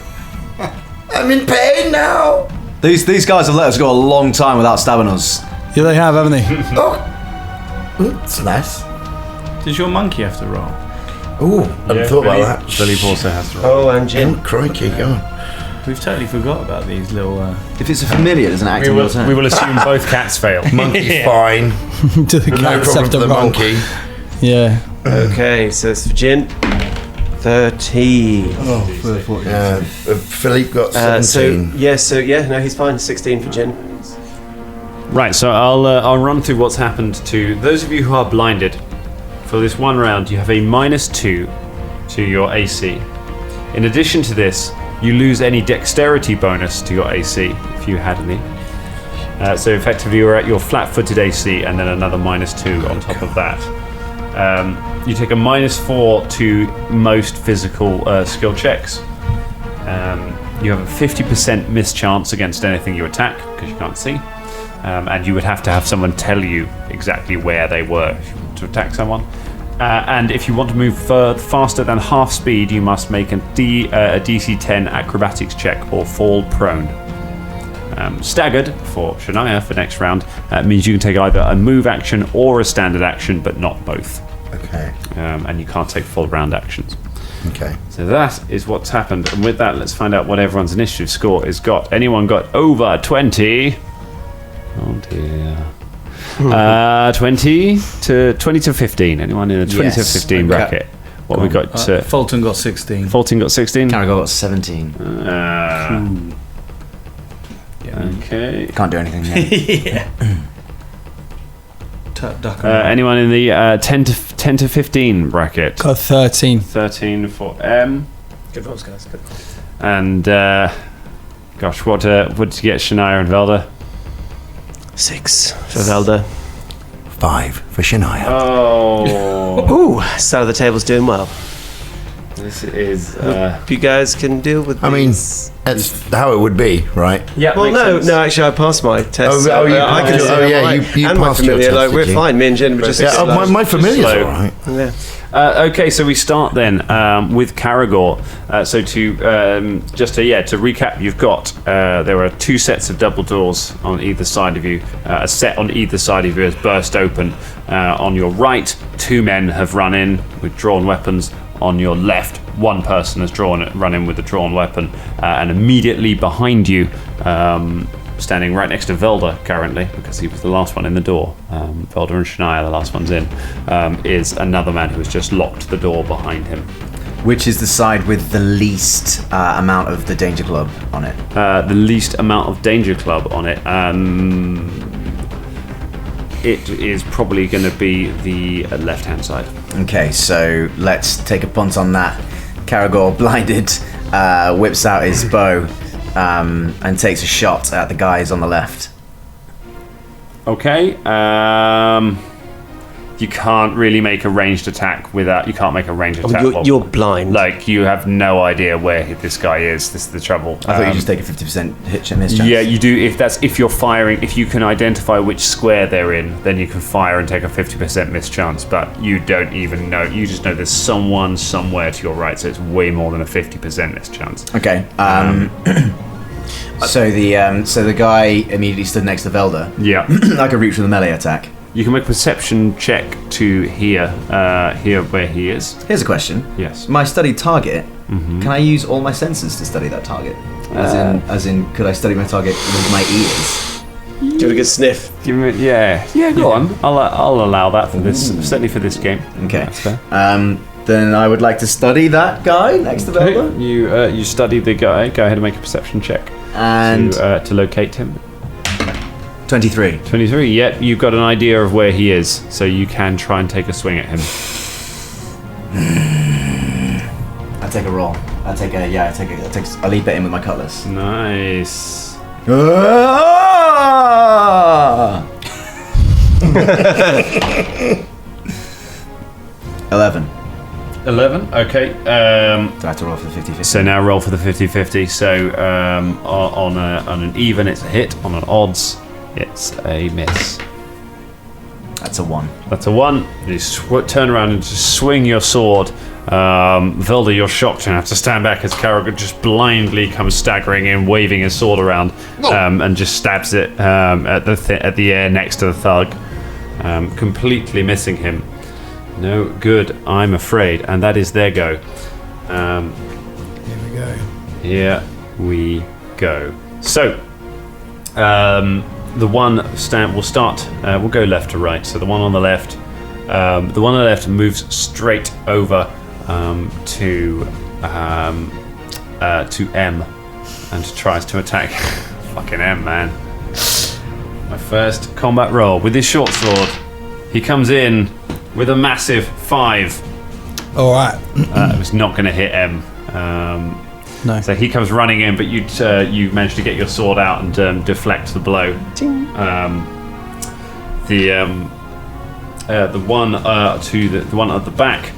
I'm in pain now. These guys have let us go a long time without stabbing us. Yeah, they have, haven't they? Oh, it's nice. Does your monkey have to roll? Ooh, I hadn't thought about that. Philip also has to roll. Oh, and Jim. Crikey, go on. We've totally forgot about these little... If it's a familiar, there's an act in your turn. We will assume both cats fail. Monkey's fine. Do the No cats problem have for to the roll? monkey. Yeah. Okay, so it's for Jin. 13. Philippe got 17. No, he's fine. 16 for Jin. Right, so I'll run through what's happened to those of you who are blinded. For this one round, you have a -2 to your AC. In addition to this, you lose any dexterity bonus to your AC if you had any. So effectively, you're at your flat-footed AC, and then another -2 on top of that. You take a -4 to most physical skill checks. You have a 50% miss chance against anything you attack because you can't see. And you would have to have someone tell you exactly where they were if you want to attack someone. And if you want to move faster than half speed, you must make a DC 10 acrobatics check or fall prone. Staggered for Shania for next round means you can take either a move action or a standard action, but not both. Okay. And you can't take full round actions. Okay. So that is what's happened. And with that, let's find out what everyone's initiative score is got. Anyone got over 20? Oh dear. 20 to 15. Anyone in the 20 to 15 bracket? What we got? Fulton got 16. Fulton got 16. Caragor got 17. Okay. Can't do anything yet. Anyone in the 10 to 15 bracket? Got 13. 13 for M. Good rolls, guys. Good. And gosh, what did you get, Shania and Velda? 6 for Velda. 5 for Shania. Oh. Ooh, start of the table's doing well. This is. Hope you guys can deal with. I mean, that's how it would be, right? Yeah. Well, no. Actually, I passed my test. Oh, you I can passed do it. it. Yeah, you and my passed your familiar. test, Like, did we're you? fine. Me and Jen were just. Yeah, my familiar's all right. Yeah. Okay, so we start then with Caragor. So to recap, you've got there are 2 sets of double doors on either side of you. A set on either side of you has burst open. On your right, 2 men have run in with drawn weapons. On your left, 1 person has run in with a drawn weapon, and immediately behind you, standing right next to Velda currently, because he was the last one in the door. Velda and Shania, the last ones in, is another man who has just locked the door behind him. Which is the side with the least amount of the Danger Club on it? The least amount of Danger Club on it. It is probably going to be the left-hand side. Okay, so let's take a punt on that. Caragor, blinded, whips out his bow and takes a shot at the guys on the left. Okay. You can't really make a ranged attack without. You can't make a ranged attack. You're blind. Like, you have no idea where this guy is. This is the trouble. I thought you just take a 50% hit miss chance. Yeah, you do. If you're firing, if you can identify which square they're in, then you can fire and take a 50% miss chance. But you don't even know. You just know there's someone somewhere to your right, so it's way more than a 50% miss chance. Okay. So the guy immediately stood next to Velda. Yeah. I could reach with a melee attack. You can make a perception check to hear where he is. Here's a question. Yes. My studied target. Can I use all my senses to study that target? As in, could I study my target with my ears? Give it a good sniff. Yeah. Go on. I'll allow that for this. Certainly for this game. Okay. That's fair. Then I would like to study that guy next to Velda. You study the guy. Go ahead and make a perception check. And to locate him. 23. 23. Yep. You've got an idea of where he is, so you can try and take a swing at him. I take a roll. I leap at him with my cutlass. Nice. 11. 11. Okay. Do I have to roll for the 50-50? So now roll for the 50-50. So on an even, it's a hit. On an odds, it's a miss. That's a 1. That's a 1. You turn around and just swing your sword. Velda, you're shocked and have to stand back as Caragor just blindly comes staggering in, waving his sword around, and just stabs it at the air next to the thug, completely missing him. No good, I'm afraid, and that is their go. Here we go. So, the one we'll go left to right. So the one on the left The one on the left moves straight over to M and tries to attack. Fucking M, man. My first combat roll with his short sword. He comes in with a massive 5. All right. It was not going to hit M. No. So he comes running in, but you manage to get your sword out and deflect the blow. The one the one at the back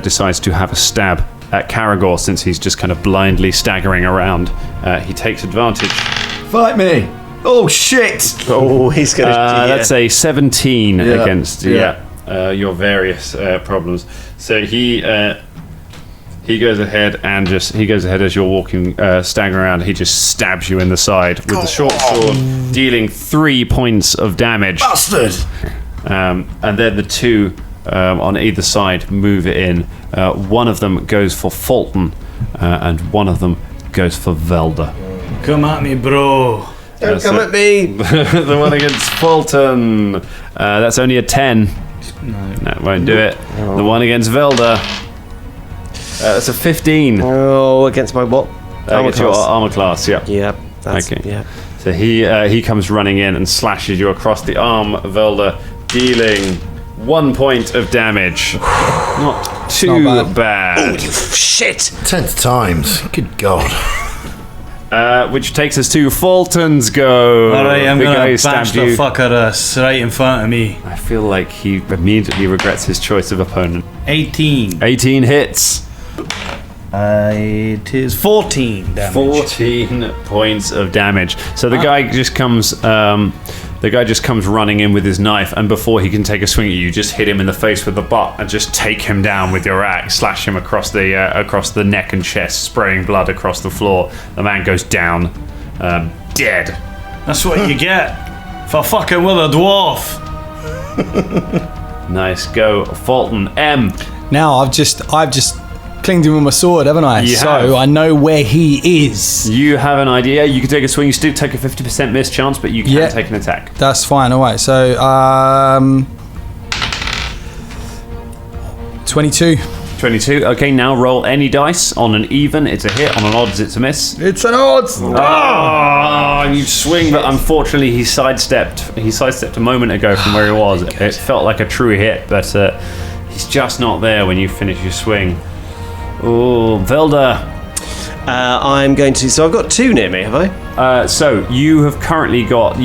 decides to have a stab at Caragor, since he's just kind of blindly staggering around. He takes advantage. Fight me! Oh shit! Oh, he's gonna. That's a 17 against your various problems. So he goes ahead and as you're walking, staggering around, he just stabs you in the side with the short sword, dealing 3 points of damage. Bastard! And then the two on either side move it in. One of them goes for Fulton, and one of them goes for Velda. Come at me, bro. Don't come at me. The one against Fulton. That's only a 10. No, won't do it. Oh. The one against Velda. That's a 15. Oh, against my what? Against your armor class, yeah. Yeah. That's, Okay. Yeah. So he comes running in and slashes you across the arm, Velda, dealing 1 point of damage. Not too Not bad. Shit. 10th times. Good God. Which takes us to Fulton's go. Alright, I'm The guy gonna who bash stabbed the you. fuck out of us right in front of me. I feel like he immediately regrets his choice of opponent. 18. 18 hits. It is 14 damage. 14 points of damage. So the guy just comes. The guy just comes running in with his knife, and before he can take a swing at you, just hit him in the face with the butt and just take him down with your axe, slash him across the neck and chest, spraying blood across the floor. The man goes down, dead. That's what you get for fucking with a dwarf. Nice go, Fulton. M. Now I've just clinged him with my sword, haven't I? You so have. I know where he is. You have an idea. You can take a swing. You still take a 50% miss chance, but you can take an attack. That's fine. All right. So 22. 22. Okay, now roll any dice. On an even, it's a hit. On an odds, it's a miss. It's an odds. Oh, you swing, but unfortunately he sidestepped. He sidestepped a moment ago from where he was. It felt like a true hit, but he's just not there when you finish your swing. Oh, Velda. I'm going to. So I've got 2 near me, have I? So you have currently got,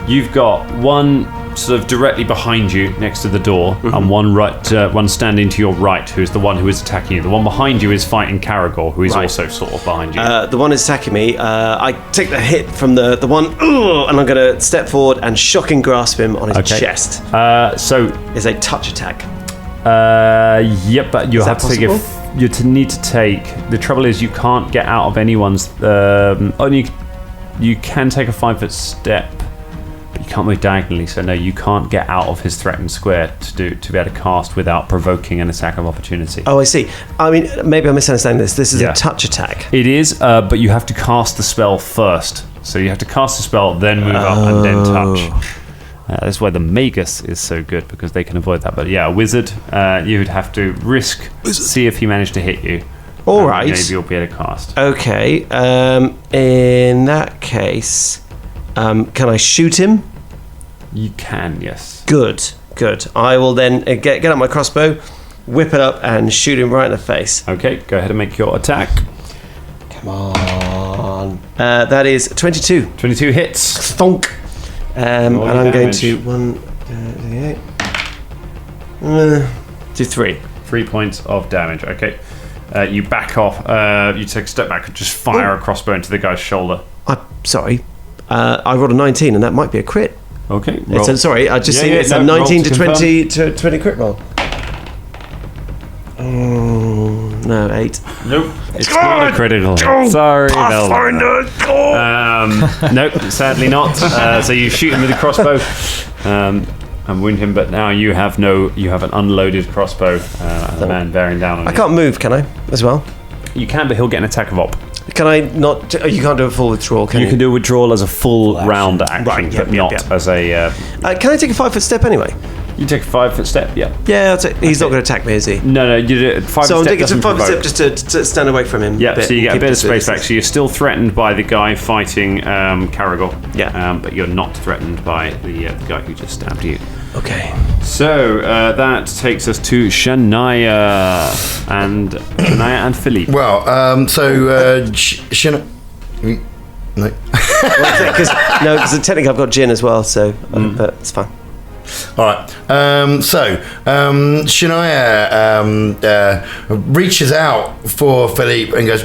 you've got one sort of directly behind you next to the door, and one standing to your right, who's the one who is attacking you. The one behind you is fighting Caragor, who is also sort of behind you. The one who's attacking me, I take the hit from the one, and I'm going to step forward and shocking grasp him on his chest. So is a touch attack. Yep, but you have to take you need to take. The trouble is you can't get out of anyone's. Only you can take a 5-foot step, but you can't move diagonally. So no, you can't get out of his threatened square to be able to cast without provoking an attack of opportunity. Oh, I see. I mean, maybe I'm misunderstanding this. This is a touch attack. It is, but you have to cast the spell first. So you have to cast the spell, then move up, and then touch. That's why the Magus is so good, because they can avoid that. But yeah, a wizard, you would have to see if he managed to hit you. All right. Maybe you'll be able to cast. Okay. In that case, can I shoot him? You can, yes. Good. I will then get out my crossbow, whip it up, and shoot him right in the face. Okay, go ahead and make your attack. Come on. That is 22. 22 hits. Thunk. And I'm going to do 3. 3 points of damage. Okay. You back off. You take a step back and just fire a crossbow into the guy's shoulder. Sorry. I rolled a 19, and that might be a crit. Okay. Sorry, I just seen it's a 19 to 20 crit roll. No, 8. Nope. It's not a critical hit. Sorry, Pathfinder. Nope, sadly not. So you shoot him with a crossbow and wound him, but now you have an unloaded crossbow and a man bearing down on you. I can't move, can I? As well? You can, but he'll get an attack of op. Can I not? You can't do a full withdrawal, can you? You can do a withdrawal as a full round action, Right, but not as a. Can I take a 5-foot step anyway? You take a 5-foot step, yeah. Yeah, he's not going to attack me, is he? No, you do it. 5 So I'm step taking doesn't 5 step provoke. just to stand away from him. Yeah, so you get a keep bit of the space back. distance. So you're still threatened by the guy fighting Caragor. Yeah. But you're not threatened by the guy who just stabbed you. Okay. So that takes us to Shania and Philippe. Well, no. Because technically I've got gin as well, so but it's fine. All right. Shania reaches out for Philippe and goes,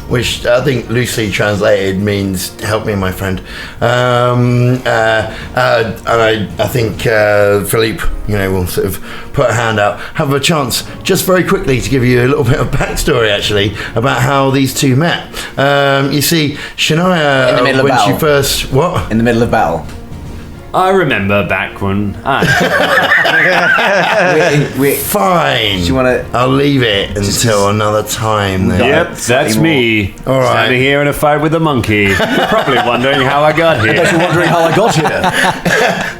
which I think loosely translated means "help me, my friend." And I think Philippe, will sort of put a hand out, have a chance, just very quickly, to give you a little bit of backstory, actually, about how these two met. You see, Shania, In the middle of when battle. she first In the middle of battle. I remember back when Wait. Fine. Do you want to? I'll leave it until another time. Then. Yep, that's me. All right. Standing here in a fight with a monkey. You're probably wondering how I got here. You're wondering how I got here.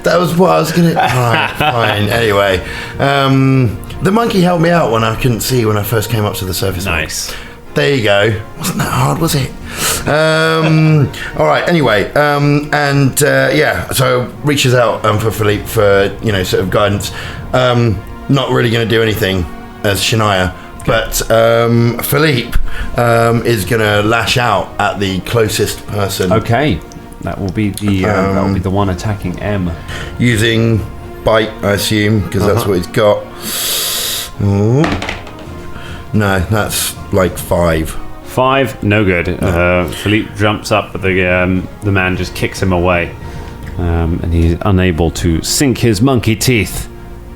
That was what I was gonna. Alright, fine. Anyway, the monkey helped me out when I couldn't see when I first came up to the surface. Nice. There you go. Wasn't that hard, was it? All right. Anyway, so reaches out for Philippe for sort of guidance. Not really going to do anything as Shania, but Philippe is going to lash out at the closest person. Okay, that will be the one attacking M. Using bite, I assume, because that's what he's got. Ooh. No, that's like 5. 5, no good. Philippe jumps up, but the man just kicks him away, and he's unable to sink his monkey teeth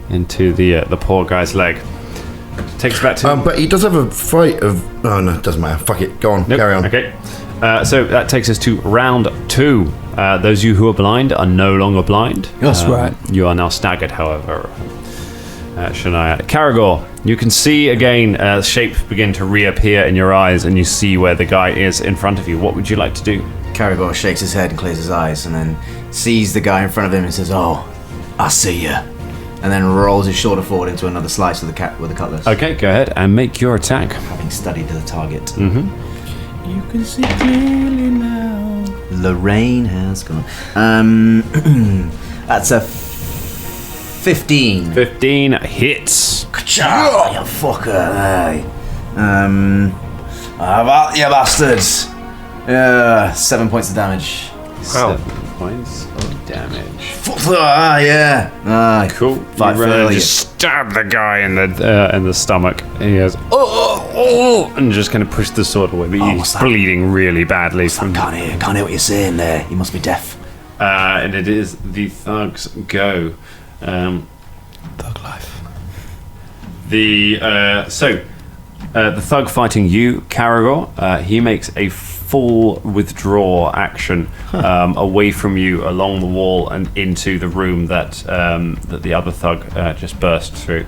into the poor guy's leg. Takes back to. But he does have a fight of. Oh no, it doesn't matter. Fuck it. Go on. Nope. Carry on. Okay. So that takes us to round 2. Those of you who are blind are no longer blind. That's right. You are now staggered, however. Shania. Caragor, you can see again shapes begin to reappear in your eyes, and you see where the guy is in front of you. What would you like to do? Caragor shakes his head and clears his eyes, and then sees the guy in front of him and says, "Oh, I see ya," and then rolls his shoulder forward into another slice with the cutlass. Okay, go ahead and make your attack. Having studied the target. Mm-hmm. You can see clearly now. Lorraine has gone. That's a 15. 15 hits. Ka-chow, you fucker. Aye. How about you bastards? 7 points of damage. 7 points of damage. Yeah. Aye. Cool. Fight You run and fairly. just stab the guy in the stomach. And he goes, oh, and just kind of push the sword away. But he's what's that? bleeding really badly from. Can't hear what you're saying there. You must be deaf. And it is the thug's go. Thug life. The thug fighting you, Caragor, he makes a full withdraw action away from you along the wall and into the room that the other thug just burst through.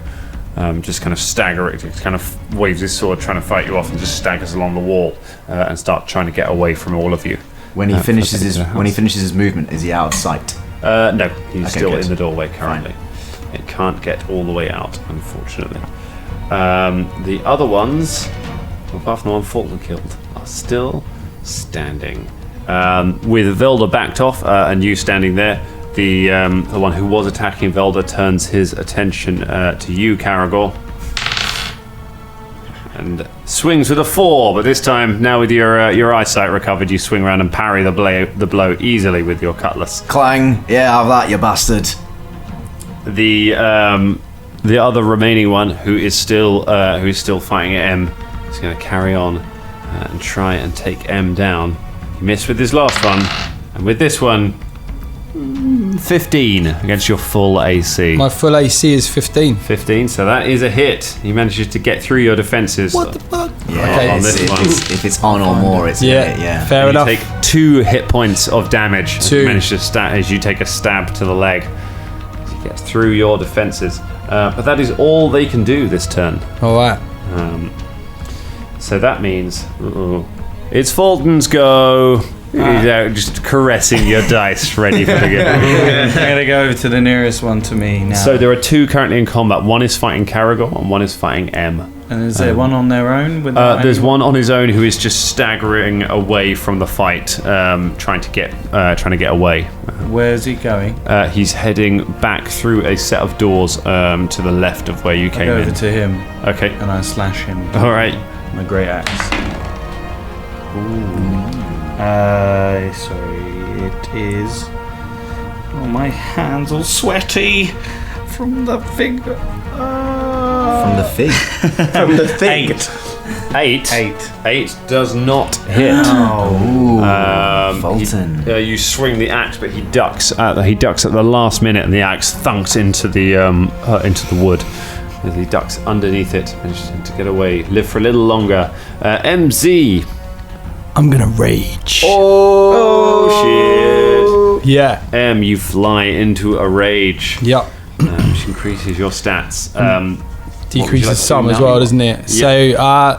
Just kind of staggering, kind of waves his sword trying to fight you off, and just staggers along the wall and start trying to get away from all of you. When he finishes his movement, is he out of sight? No, he's Okay, still good. in the doorway currently. It can't get all the way out, unfortunately. The other ones, apart from the one Faulkner killed, are still standing. With Velda backed off and you standing there, the one who was attacking Velda turns his attention to you, Caragor, and swings with a 4. But this time, now with your eyesight recovered, you swing around and parry the blow easily with your cutlass. Clang. Yeah, have that, you bastard. The other remaining one, who is still fighting M, is going to carry on and try and take M down. He missed with his last one, and with this one, 15 against your full AC. My full AC is 15. 15, so that is a hit. He manages to get through your defenses. What the fuck? Yeah, Okay. On this if one. if it's on or more, it's yeah. Fair You enough. take 2 hit points of damage as 2. you manage to as you take a stab to the leg. As he gets through your defenses. But that is all they can do this turn. All right. So that means it's Fulton's go. Just caressing your dice, ready for the game. I'm going to go over to the nearest one to me now. So there are two currently in combat. One is fighting Caragor and one is fighting M. And is there one on their own? There's one on his own who is just staggering away from the fight, trying to get away. Where's he going? He's heading back through a set of doors to the left of where you came Go in. over to him. Okay. And I slash him. All right. My great axe. Ooh. Sorry, it is. Oh, my hands all sweaty from the fig. From the fig. From the fig. 8 does not hit. Fulton. You swing the axe, but he ducks at the last minute, and the axe thunks into the wood. As he ducks underneath it, and just to get away, live for a little longer. MZ. I'm gonna rage. Oh shit! Yeah. You fly into a rage. Yep. Which increases your stats. Decreases some as well, doesn't it? Yep. So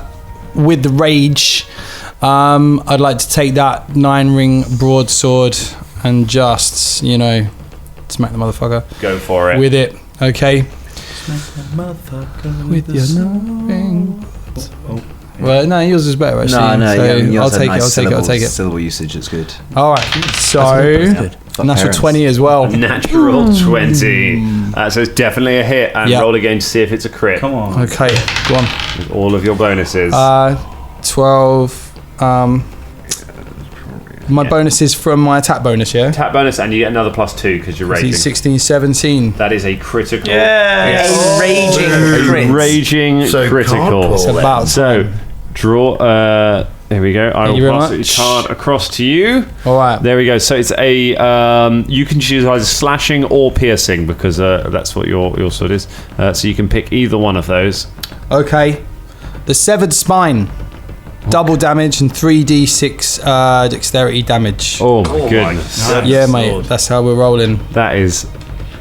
with the rage, I'd like to take that 9-ring broadsword and just, smack the motherfucker. Go for it. With it, okay? Smack the motherfucker with your 9-ring. Well, no, yours is better actually. No, I'll take it. I'll take it. Syllable usage is good. All right, so natural 20 as well. Natural 20. So it's definitely a hit. And roll again to see if it's a crit. Come on. Okay, go on. With all of your bonuses. 12. My bonus is from my attack bonus, yeah? Attack bonus, and you get another +2 because you're raging. 16, 17. That is a critical. Yes. Raging critical. It's about so, draw. There we go. I will pass the card across to you. All right. There we go. So it's a. You can choose either slashing or piercing because that's what your sword is. So you can pick either one of those. Okay. The severed spine. Double damage and 3d6 dexterity damage. Oh my goodness. Yeah, mate. That's how we're rolling. That is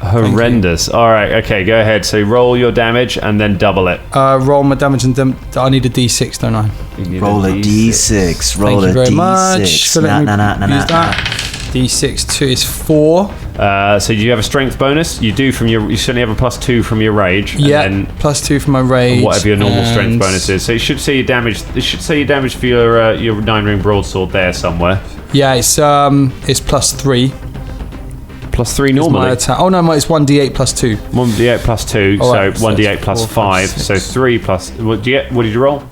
horrendous. All right. Okay. Go ahead. So roll your damage and then double it. Roll my damage and I need a d6, don't I? Roll a d6. Roll Thank you very a much. d6. So let me use that. D6 2 is 4. So do you have a strength bonus? You do from your. You certainly have a +2 from your rage. Yeah. And then +2 from my rage. Whatever your normal strength bonus is. So it should say your damage. It should say your damage for your 9-ring broadsword there somewhere. Yeah, it's +3. +3 normally. It's 1d8 +2. 1d8 +2. Right, so 1d8 +5. So 3 plus. What did you get? What did you roll?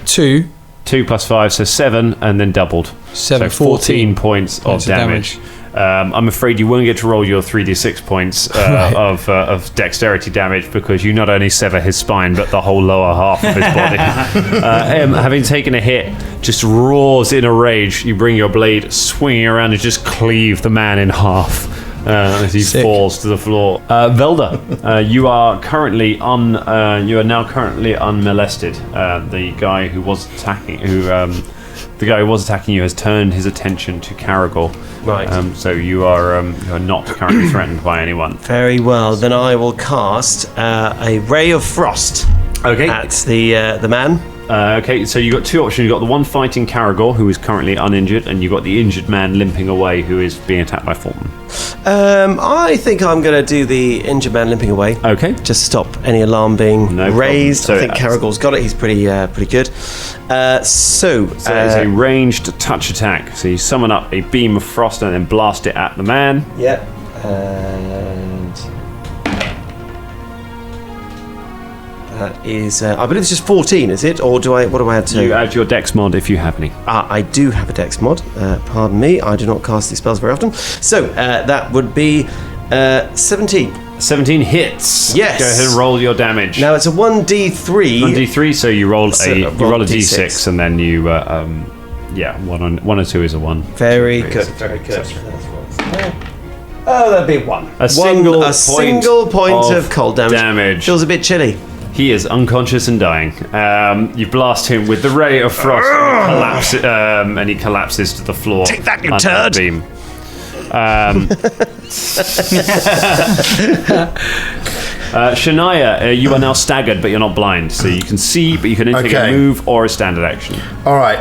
2. 2 + 5, so 7, and then doubled. 7, so 14 points of damage. I'm afraid you won't get to roll your 3d6 points of dexterity damage because you not only sever his spine but the whole lower half of his body. Having taken a hit, just roars in a rage. You bring your blade swinging around and just cleave the man in half. As he falls to the floor. Velda, you are currently now currently unmolested. The guy who was attacking you has turned his attention to Caragor. Right. So you are not currently threatened by anyone. Very well. Then I will cast a ray of frost. Okay. At the man. Okay, so you've got two options. You've got the one fighting Caragor, who is currently uninjured, and you've got the injured man limping away, who is being attacked by Fulton. I think I'm going to do the injured man limping away. Okay. Just to stop any alarm being raised. So I think Caragor's got it. He's pretty good. So it's a ranged touch attack. So you summon up a beam of frost and then blast it at the man. Yep. And that is, I believe it's just 14, is it? Or what do I add to? You add your dex mod if you have any. I do have a dex mod. Pardon me, I do not cast these spells very often. So that would be 17. 17 hits. Yes. Go ahead and roll your damage. Now it's a 1d3. 1d3, so you roll a d6 and then you one or two is a 1. Very good. Very good. Oh, that'd be 1. A single point of cold damage. Feels a bit chilly. He is unconscious and dying. You blast him with the ray of frost and he collapses to the floor. Take that, you turd! Shania, you are now staggered, but you're not blind, so you can see, but you can take a move or a standard action. All right.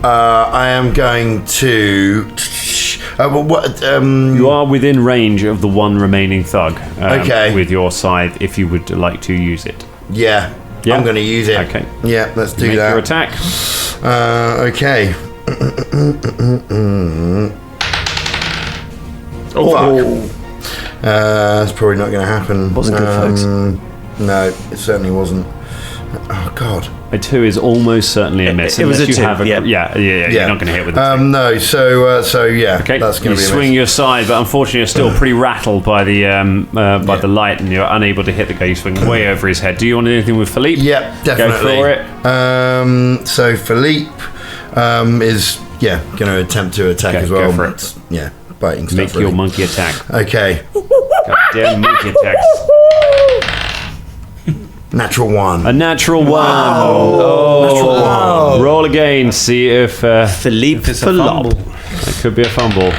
I am going to. You are within range of the one remaining thug. Okay. With your scythe, if you would like to use it. Yeah. I'm going to use it. Okay. Yeah, let's do Make that. your attack. Okay. Fuck. It's probably not going to happen. Wasn't good, folks. No, it certainly wasn't. Oh God. A 2 is almost certainly a miss. It was a unless 2. you have yeah. You're not going to hit with a 2. No. So yeah. Okay. That's going to be a swing miss. your side, but unfortunately you're still pretty rattled by the the light, and you're unable to hit the guy. You swing way over his head. Do you want to do anything with Philippe? Yep, definitely. Go for it. So Philippe is going to attempt to attack as well. Go for it. Yeah, biting stuff. Make your monkey attack. Okay. Goddamn monkey attacks. Natural 1. A natural 1. Oh. Roll again. See if Philippe it's a fumble. It could be a fumble.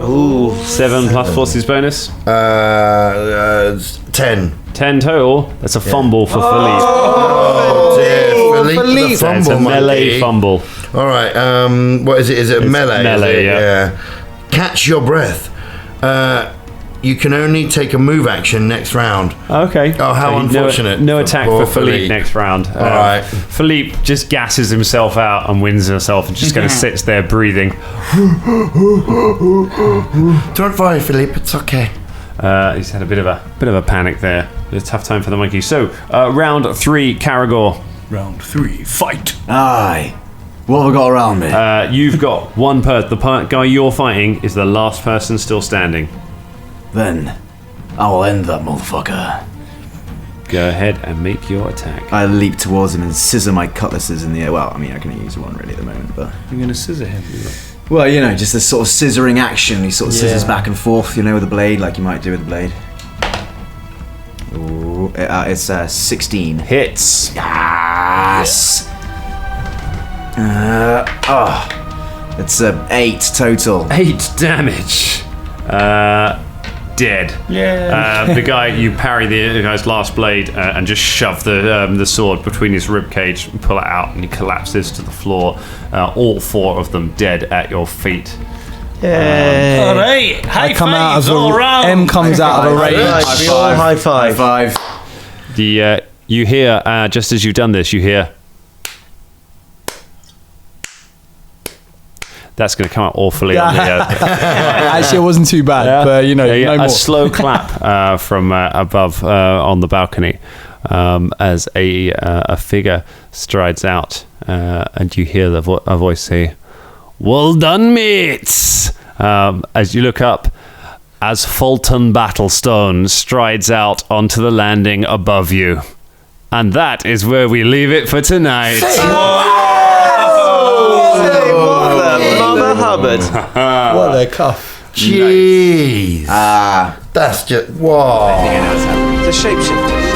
Ooh. 7 plus what's his bonus? 10. 10 total. That's a fumble for Philippe. Oh dear, Philippe. The fumble It's a melee monkey. fumble. All right. What is it? Is it melee? melee, Is it? yeah. Catch your breath. You can only take a move action next round. Okay. Oh, how unfortunate. No attack Poor for Philippe Philippe. next round. All right. Philippe just gasses himself out and wins himself and just kind of sits there breathing. Don't worry, Philippe. It's okay. He's had a bit of a panic there. It's a tough time for the monkey. So, round 3, Caragor. Round 3, fight. Aye. What have I got around me? You've got one person. The guy you're fighting is the last person still standing. Then, I will end that motherfucker. Go ahead and make your attack. I leap towards him and scissor my cutlasses in the air. Well, I mean, I can use one really at the moment, but... You're going to scissor him. Well, just this sort of scissoring action. He sort of scissors back and forth, with a blade, like you might do with a blade. Ooh, it's 16. Hits. Yes! It's 8 total. 8 damage. Dead. Yeah. The guy, you parry the guy's last blade and just shove the sword between his ribcage and pull it out, and he collapses to the floor. All 4 of them dead at your feet. All right. High come out fives of all a around. M comes out of a rage. High five. You hear just as you've done this, you hear. That's going to come out awfully on the. Actually, it wasn't too bad, but no more. A slow clap from above on the balcony as a figure strides out, and you hear a voice say, "Well done, mates!" As you look up, as Fulton Battlestone strides out onto the landing above you, and that is where we leave it for tonight. Mama Hubbard. What a cuff. Jeez. That's just... Whoa. The shapeshifter.